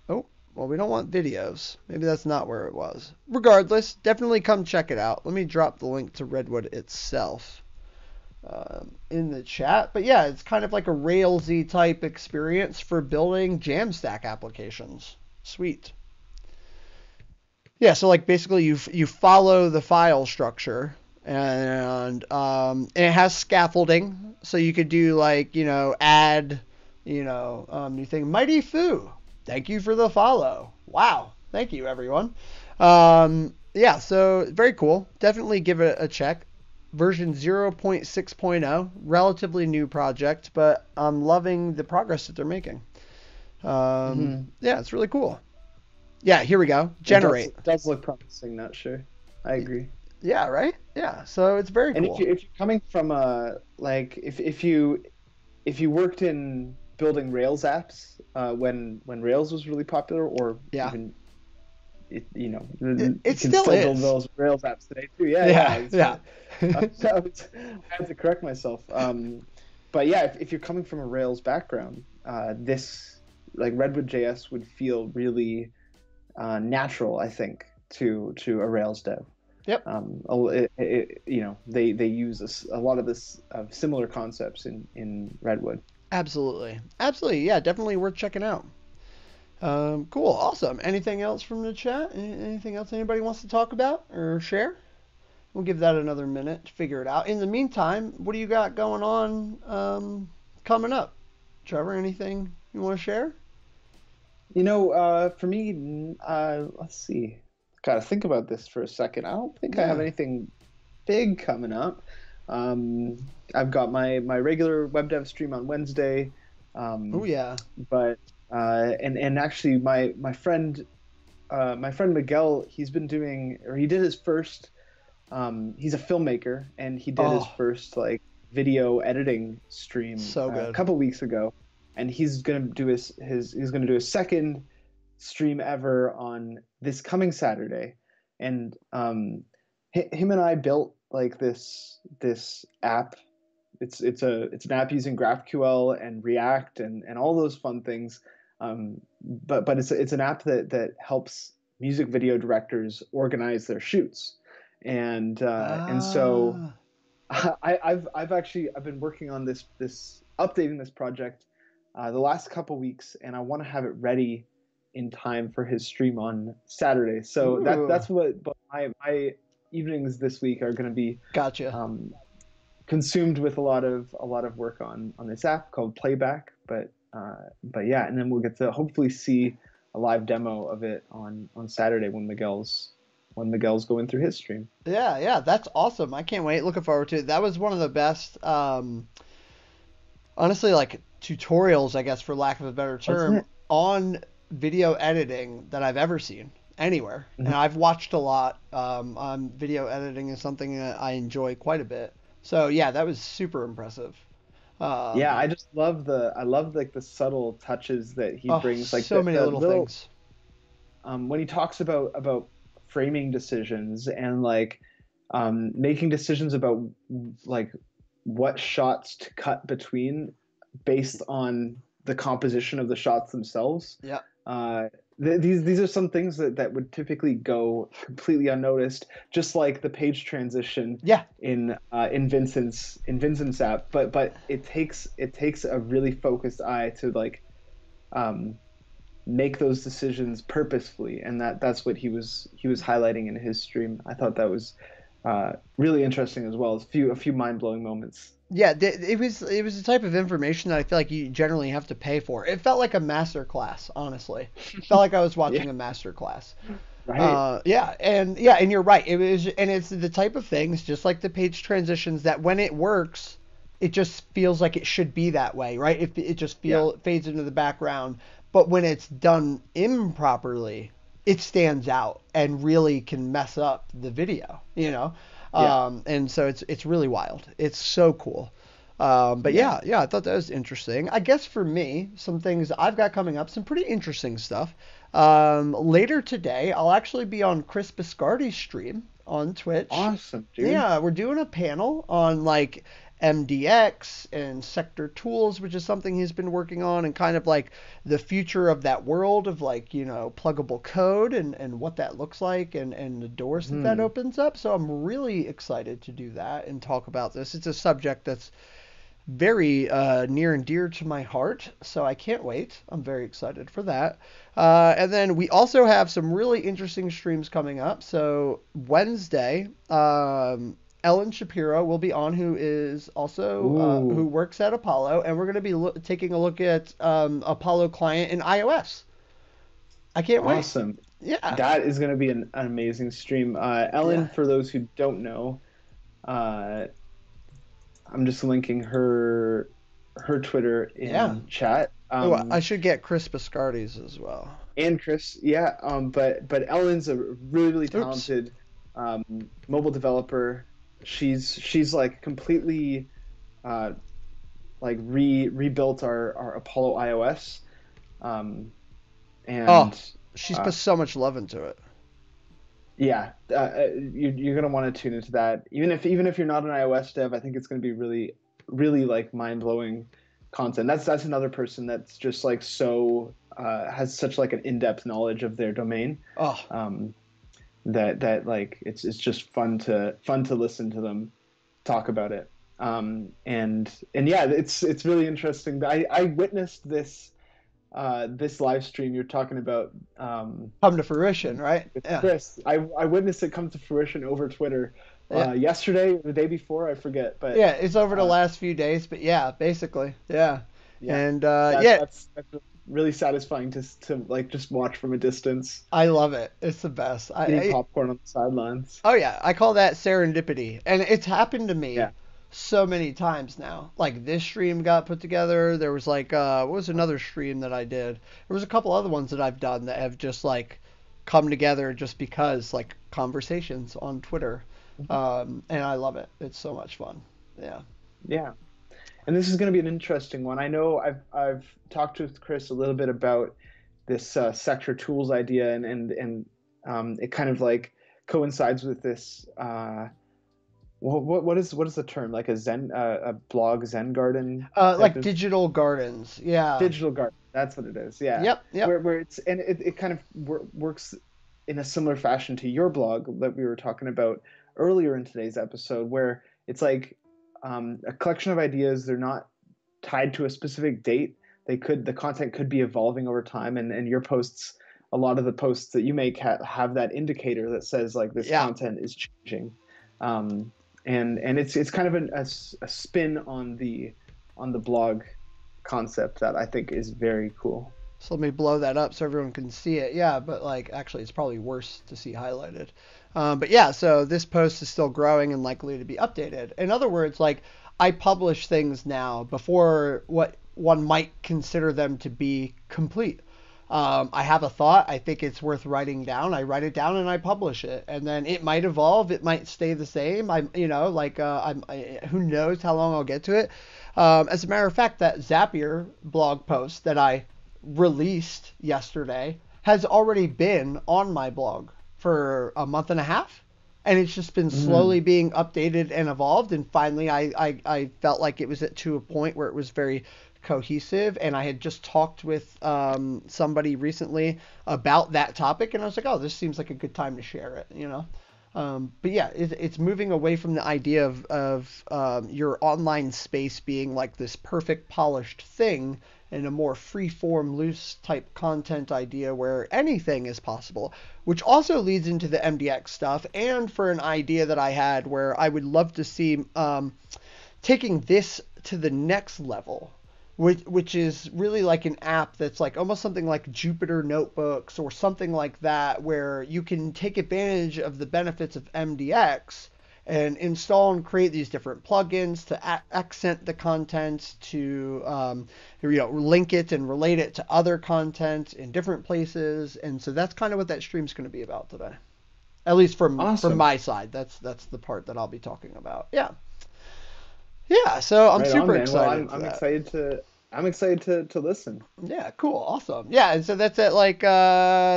Oh, well, we don't want videos. Maybe that's not where it was. Regardless, definitely come check it out. Let me drop the link to Redwood itself in the chat. But yeah, it's kind of like a Railsy type experience for building Jamstack applications. Sweet. Yeah, so like basically you follow the file structure and it has scaffolding, so you could do like add new thing. Mighty Foo, thank you for the follow. Wow, thank you everyone. Yeah, so very cool. Definitely give it a check. Version 0.6.0, relatively new project, but I'm loving the progress that they're making. Yeah, it's really cool. Yeah, here we go. Generate. It does look promising, not sure. I agree. Yeah, right? Yeah, so it's very And cool. if you're coming from like if you worked in building Rails apps when Rails was really popular, or Yeah. even it It can still build is. those Rails apps today too. Yeah. I had to correct myself. But yeah, if you're coming from a Rails background, this like Redwood JS would feel really natural, I think, to a Rails dev. Yep. They use a lot of this similar concepts in Redwood. Absolutely. Absolutely. Yeah, definitely worth checking out. Cool. Awesome. Anything else from the chat? Anything else anybody wants to talk about or share? We'll give that another minute to figure it out. In the meantime, what do you got going on coming up? Trevor, anything you want to share? For me, let's see. Gotta think about this for a second. I don't think I have Yeah. anything big coming up. I've got my regular web dev stream on Wednesday. Oh yeah. But and actually my friend Miguel, he did his first he's a filmmaker, and he did his first like video editing stream So good. a couple weeks ago, and he's gonna do his second stream ever on this coming Saturday. And him and I built like this app. It's an app using GraphQL and React and all those fun things. But it's an app that helps music video directors organize their shoots. And so I've been working on this updating this project the last couple weeks, and I want to have it ready in time for his stream on Saturday. So that's what my evenings this week are going to be. Gotcha. Consumed with a lot of work on this app called Playback. But yeah, and then we'll get to hopefully see a live demo of it on Saturday when Miguel's going through his stream. Yeah, that's awesome. I can't wait. Looking forward to it. That was one of the best, honestly, like tutorials, I guess, for lack of a better term, on video editing that I've ever seen anywhere. Mm-hmm. And I've watched a lot. Video editing is something that I enjoy quite a bit. So yeah, that was super impressive. Yeah, I love like the subtle touches that he brings, like so many little things. When he talks about framing decisions and like making decisions about like what shots to cut between based on the composition of the shots themselves. Yeah. These are some things that would typically go completely unnoticed, just like the page transition. Yeah. In Vincent's app, but it takes a really focused eye to like make those decisions purposefully, and that's what he was highlighting in his stream. I thought that was really interesting as well. A few mind blowing moments. Yeah, it was the type of information that I feel like you generally have to pay for. It felt like a master class, honestly. It felt like I was Yeah, watching a master class. right. And you're right. It's the type of things, just like the page transitions, that when it works, it just feels like it should be that way, right? It just Yeah, fades into the background. But when it's done improperly, it stands out and really can mess up the video, you know? yeah, And so it's really wild. It's so cool. But yeah. yeah, I thought that was interesting. I guess for me, some things I've got coming up, some pretty interesting stuff. Later today, I'll actually be on Chris Biscardi's stream on Twitch. Awesome, dude. Yeah, we're doing a panel on like MDX and sector tools, which is something he's been working on, and kind of like the future of that world of like, pluggable code and what that looks like and the doors that Hmm. opens up. So I'm really excited to do that and talk about this. It's a subject that's very near and dear to my heart, so I can't wait. I'm very excited for that. And then we also have some really interesting streams coming up. So Wednesday, Ellen Shapiro will be on, who is also who Ooh, works at Apollo, and we're going to be taking a look at Apollo client in iOS. I can't wait. awesome. Yeah, That is going to be an amazing stream. yeah, Ellen, for those who don't know, uh, I'm just linking her Twitter yeah. in chat. Oh, I should get Chris Biscardi's as well. And Chris, yeah. But Ellen's a really really Oops. talented um, mobile developer. She's like completely uh, like rebuilt our Apollo iOS, um, Oh, and she's uh, put so much love into it. yeah, you're gonna want to tune into that. Even if you're not an iOS dev, I think it's gonna be really really like mind blowing content. That's another person that's just like so has such like an in depth knowledge of their domain. Oh, Um, that like it's just fun to listen to them talk about it. And yeah, it's really interesting. I witnessed this live stream you're talking about come to fruition, right? with Yeah. Chris. I witnessed it come to fruition over Twitter Yeah. yesterday or the day before, I forget, but Yeah, it's over the uh, last few days, but yeah, basically. Yeah. yeah, And that yeah, that's really satisfying to like just watch from a distance, I love it. It's the best. eating popcorn on the sidelines. Oh yeah, I call that serendipity. And it's happened to me Yeah. so many times now. Like this stream got put together. There was like what was another stream that I did? There was a couple other ones that I've done that have just like come together just because like conversations on Twitter. And I love it. It's so much fun. Yeah. Yeah. And this is going to be an interesting one. I know I've talked with Chris a little bit about this sector tools idea, and it kind of like coincides with this. What is the term? Like a blog Zen garden type Like of digital gardens. Yeah. digital garden. That's what it is. Yeah, Yep, yep. where it's and it kind of works in a similar fashion to your blog that we were talking about earlier in today's episode, where it's like a collection of ideas. They're not tied to a specific date. The content could be evolving over time, and your posts, a lot of the posts that you make have that indicator that says like this Yeah. content is changing, um, and it's kind of a spin on the blog concept that I think is very cool. So let me blow that up so everyone can see it. Yeah, but like actually, it's probably worse to see highlighted. But yeah, so this post is still growing and likely to be updated. In other words, like I publish things now before what one might consider them to be complete. I have a thought. I think it's worth writing down. I write it down and I publish it, and then it might evolve. It might stay the same. Who knows how long I'll get to it. As a matter of fact, that Zapier blog post that I released yesterday has already been on my blog for a month and a half. And it's just been slowly Mm, being updated and evolved. And finally, I felt like it was to a point where it was very cohesive. And I had just talked with somebody recently about that topic. And I was like, oh, this seems like a good time to share it. But yeah, it's moving away from the idea of your online space being like this perfect polished thing and a more free-form, loose type content idea where anything is possible, which also leads into the MDX stuff, and for an idea that I had where I would love to see taking this to the next level, which is really like an app that's like almost something like Jupyter Notebooks or something like that, where you can take advantage of the benefits of MDX and install and create these different plugins to accent the content, to link it and relate it to other content in different places. And so that's kind of what that stream's going to be about today, at least from Awesome. my side. That's the part that I'll be talking about. Yeah, so I'm Right on, super man. Well, excited for I'm that. excited to listen. Yeah, cool, awesome. Yeah, and so that's at like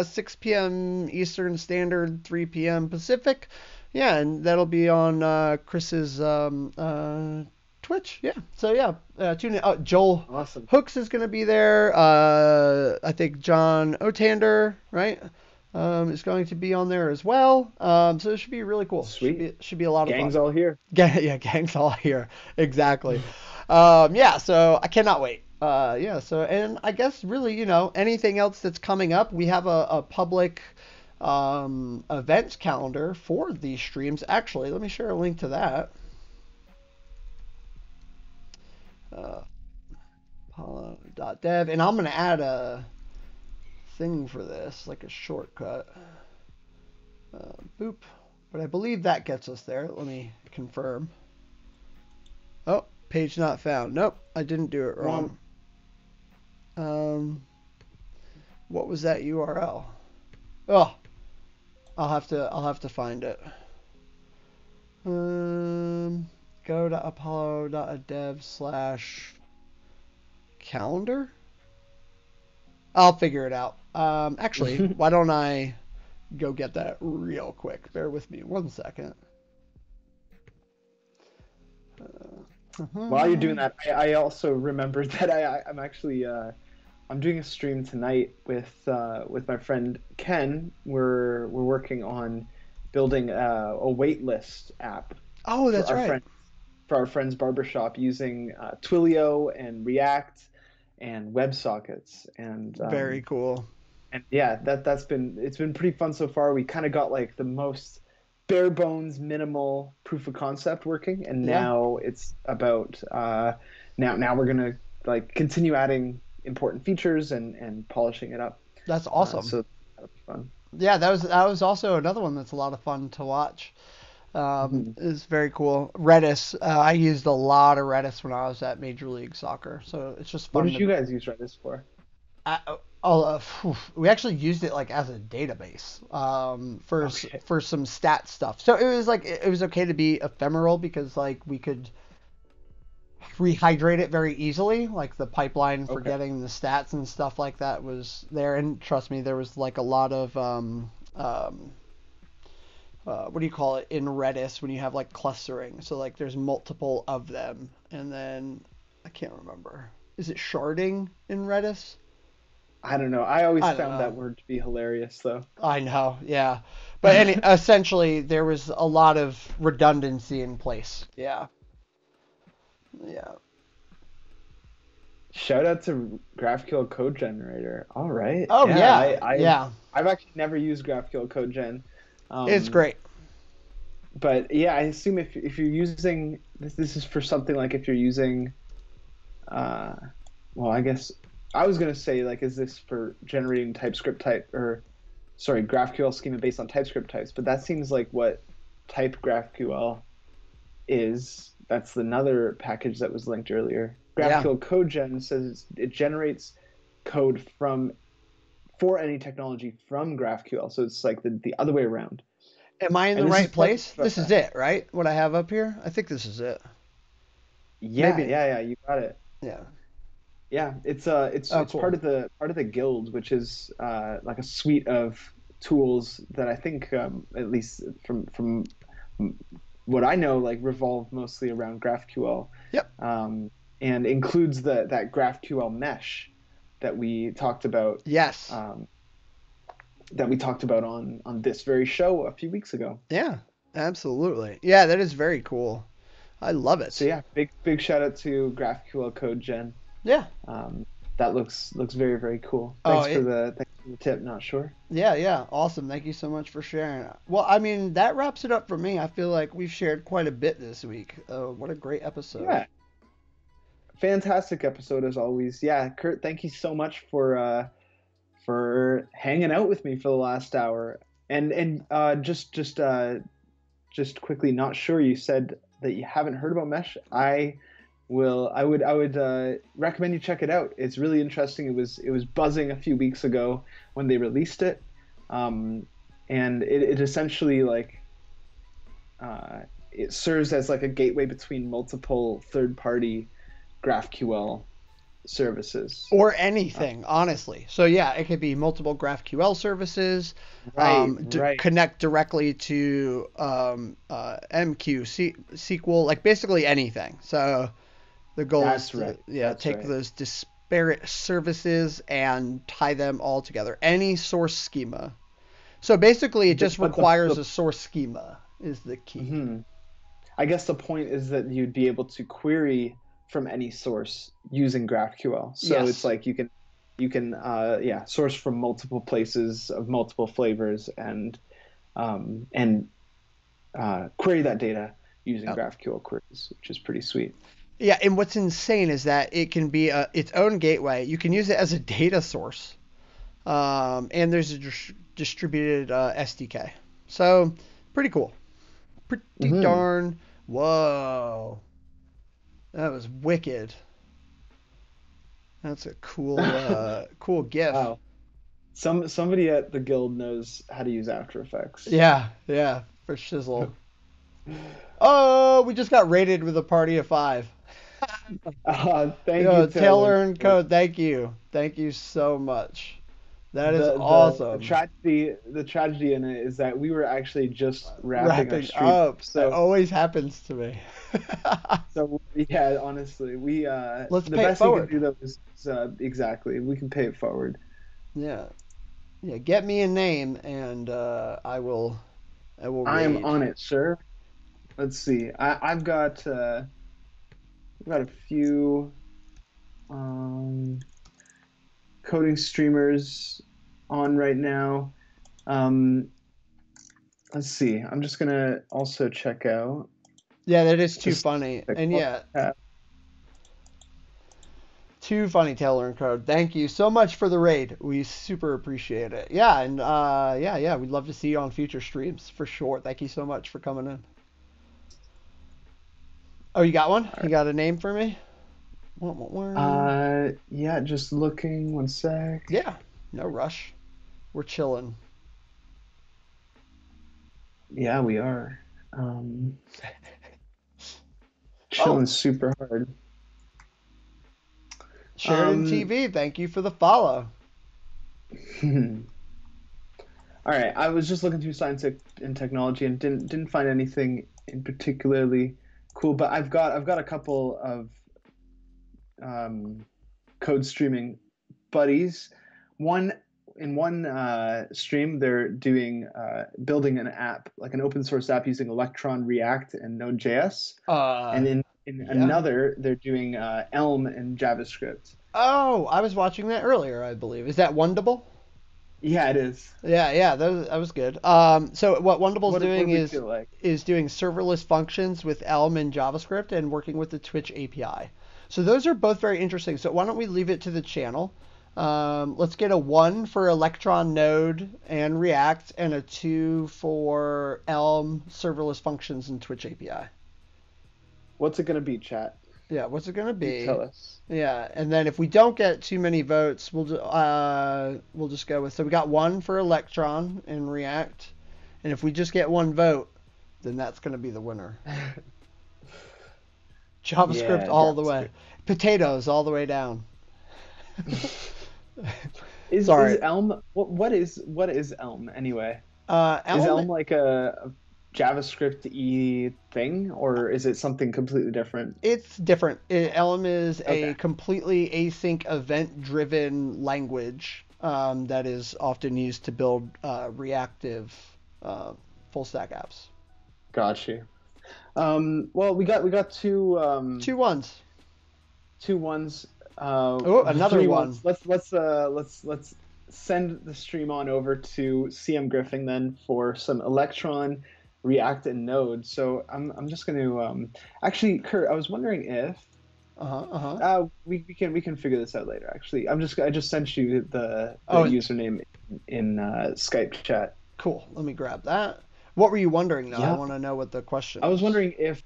6 p.m. Eastern Standard, 3 p.m. Pacific. Yeah, and that'll be on Chris's Twitch. Yeah, so yeah, tune in. Oh, Joel Awesome. Hooks is going to be there. I think John Otander, right, is going to be on there as well. So it should be really cool. Sweet. Should be a lot of Gang's fun. all here. Yeah, gang's all here. Exactly. Yeah, so I cannot wait. Yeah, so, and I guess really, anything else that's coming up, we have a public events calendar for these streams. Actually, let me share a link to that. Apollo.dev, and I'm going to add a thing for this, like a shortcut. Boop. But I believe that gets us there. Let me confirm. Oh, page not found. Nope, I didn't do it wrong. What was that URL? Oh, I'll have to find it. Go to apollo.dev/calendar. I'll figure it out. Actually, why don't I go get that real quick? Bear with me 1 second. While you're doing that, I also remembered that I'm actually I'm doing a stream tonight with my friend Ken. We're working on building a waitlist app. Oh, that's right. For our friend's barbershop using Twilio and React and WebSockets and Very cool. And yeah, it's been pretty fun so far. We kind of got like the most bare bones, minimal proof of concept working, and now it's about now we're gonna like continue adding important features and polishing it up. That's awesome. So that'll be fun. Yeah, that was also another one that's a lot of fun to watch. It's very cool. Redis, I used a lot of Redis when I was at Major League Soccer, so it's just fun. What did you guys use Redis for? We actually used it like as a database for some stat stuff. So it was okay to be ephemeral because like we could rehydrate it very easly. Like the pipeline for getting the stats and stuff like that was there. And trust me, there was like a lot of what do you call it in Redis when you have like clustering? So like there's multiple of them, and then I can't remember. Is it sharding in Redis? I don't know. I always don't found know. that word to be hilarious, though. I know, yeah. But essentially, there was a lot of redundancy in place. Yeah. Shout out to GraphQL Code Generator. All right. Oh, yeah. Yeah. I've actually never used GraphQL Code Gen. It's great. But yeah, I assume if you're using this is for something like if you're using, well, I guess I was gonna say like, is this for generating GraphQL schema based on TypeScript types? But that seems like what type GraphQL is. That's another package that was linked earlier. GraphQL Code Gen says it generates code for any technology from GraphQL. So it's like the other way around. Am I in the right place? This is it, right? What I have up here? I think this is it. Yeah, you got it. Yeah. Yeah, it's cool. part of the guild, which is like a suite of tools that I think at least from what I know, like revolve mostly around GraphQL. Yep. And includes that GraphQL mesh that we talked about. Yes. That we talked about on this very show a few weeks ago. Yeah, absolutely. Yeah, that is very cool. I love it. So yeah, big shout out to GraphQL Code Gen. Yeah. that looks very, very cool. Oh, Thanks for the tip. Not sure. yeah, yeah, awesome. Thank you so much for sharing. Well, I mean, that wraps it up for me. I feel like we've shared quite a bit this week. What a great episode. Yeah, fantastic episode as always. Yeah, Kurt, thank you so much for hanging out with me for the last hour. And just quickly, not sure you said that you haven't heard about Mesh. I would recommend you check it out. It's really interesting. It was buzzing a few weeks ago when they released it, and it essentially it serves as like a gateway between multiple third-party GraphQL services. Or anything, honestly. So yeah, it could be multiple GraphQL services, Right, to right. connect directly to SQL, like basically anything. So the goal is That's to, right. yeah, That's take right. those disparate services and tie them all together. Any source schema. So basically, it just But requires the a source schema is the key. mhm. I guess the point is that you'd be able to query from any source using GraphQL. So it's Yes. like you can source from multiple places of multiple flavors and query that data using Yep. GraphQL queries, which is pretty sweet. Yeah, and what's insane is that it can be its own gateway. You can use it as a data source. And there's a distributed SDK. So pretty cool. Pretty Hmm. darn. Whoa, that was wicked. That's a cool, cool GIF. Wow. Somebody at the guild knows how to use After Effects. Yeah, yeah, for shizzle. Oh, we just got rated with a party of 5. Thank you, Yo, Taylor. Taylor and Code, thank you so much. That is The awesome. tragedy in it is that we were actually just wrapping our Wrapping stream up. up. That always happens to me. So yeah, honestly, we Let's the pay it best we can forward. do though is exactly we can pay it forward. Yeah. Yeah, get me a name and I will I'm raid. on it, sir. Let's see. I've got a few um, coding streamers on right now. Um, let's see. I'm just gonna also check out Yeah, that is too this funny. And technology yeah, tab. too funny, Taylor and Code. Thank you so much for the raid. We super appreciate it. Yeah, and yeah, we'd love to see you on future streams for sure. Thank you so much for coming in. Oh, you got one? All You right. got a name for me? Yeah, just looking. One sec. Yeah, no rush. We're chilling. Yeah, we are. Um, Oh, chilling super hard. Sheridan Um, TV, thank you for the follow. all right. I was just looking through science and technology and didn't find anything in particularly cool, but I've got a couple of um, code streaming buddies. One in one stream, they're doing building an app, like an open source app using Electron, React, and Node.js. And Uh, in yeah. another, they're doing Elm and JavaScript. Oh, I was watching that earlier, I believe. Is that Wondable? Yeah, it is. Yeah, yeah, that was good. So what Wondable's What doing do we feel like? is doing serverless functions with Elm and JavaScript and working with the Twitch API. So those are both very interesting. So why don't we leave it to the channel? Let's get a 1 for Electron Node and React and a 2 for Elm serverless functions and Twitch API. What's it gonna be, chat? Yeah, what's it gonna You tell be? us. Yeah, and then if we don't get too many votes, we'll just go with, so we got 1 for Electron and React, and if we just get 1 vote, then that's gonna be the winner. JavaScript Yeah, all the way, JavaScript. potatoes all the way down. Is Sorry. Elm what is Elm anyway? Is Elm, Elm like a JavaScript-y thing, or is it something completely different? it's different. Elm is Okay, a completely async event-driven language that is often used to build reactive uh, full stack apps. got you. Well, we got two Two ones. two ones. Oh, another three one. wants. Let's send the stream on over to CM Griffing then for some Electron, React, and Node. So I'm just going to actually, Kurt, I was wondering if Uh-huh. we can figure this out later. Actually, I just sent you the Oh, username in Skype chat. cool. Let me grab that. What were you wondering though? I Yeah, want to know what the question I was is. wondering if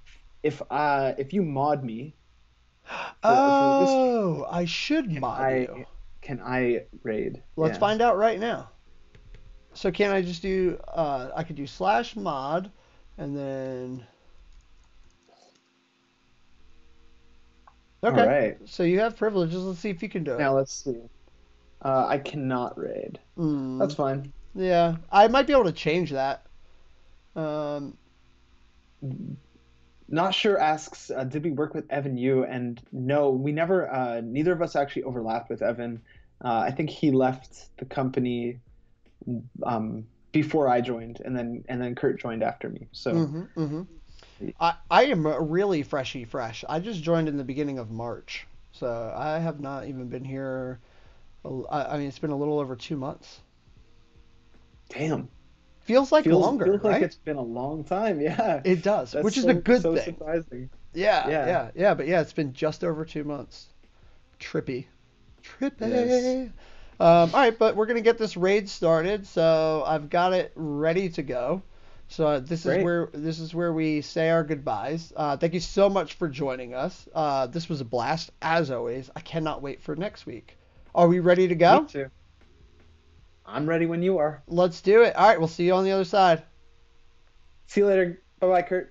you mod me for this game, Oh, I should can mod you. I raid? Let's Yeah. find out right now. So can I just do, I could do slash mod and then, All okay. right. So you have privileges. Let's see if you can do it. Now let's see. I cannot raid. Hmm. That's fine. Yeah, I might be able to change that. Um, Not sure asks, did we work with Evan Yu? And no, we never, neither of us actually overlapped with Evan. I think he left the company before I joined, and then Kurt joined after me. So hmm I am really freshy fresh. I just joined in the beginning of March, so I have not even been here. I mean, it's been a little over 2 months. damn, Feels like longer, feels like right? it's been a long time. Yeah, It does, that's which is a good so thing. surprising. Yeah, Yeah, yeah. But yeah, it's been just over 2 months. Trippy. it is. Trippy. All right, but we're gonna get this raid started. So I've got it ready to go. So Great. this is where we say our goodbyes. Thank you so much for joining us. This was a blast as always. I cannot wait for next week. Are we ready to Me go? too. I'm ready when you are. Let's do it. All right, we'll see you on the other side. See you later. Bye bye, Kurt.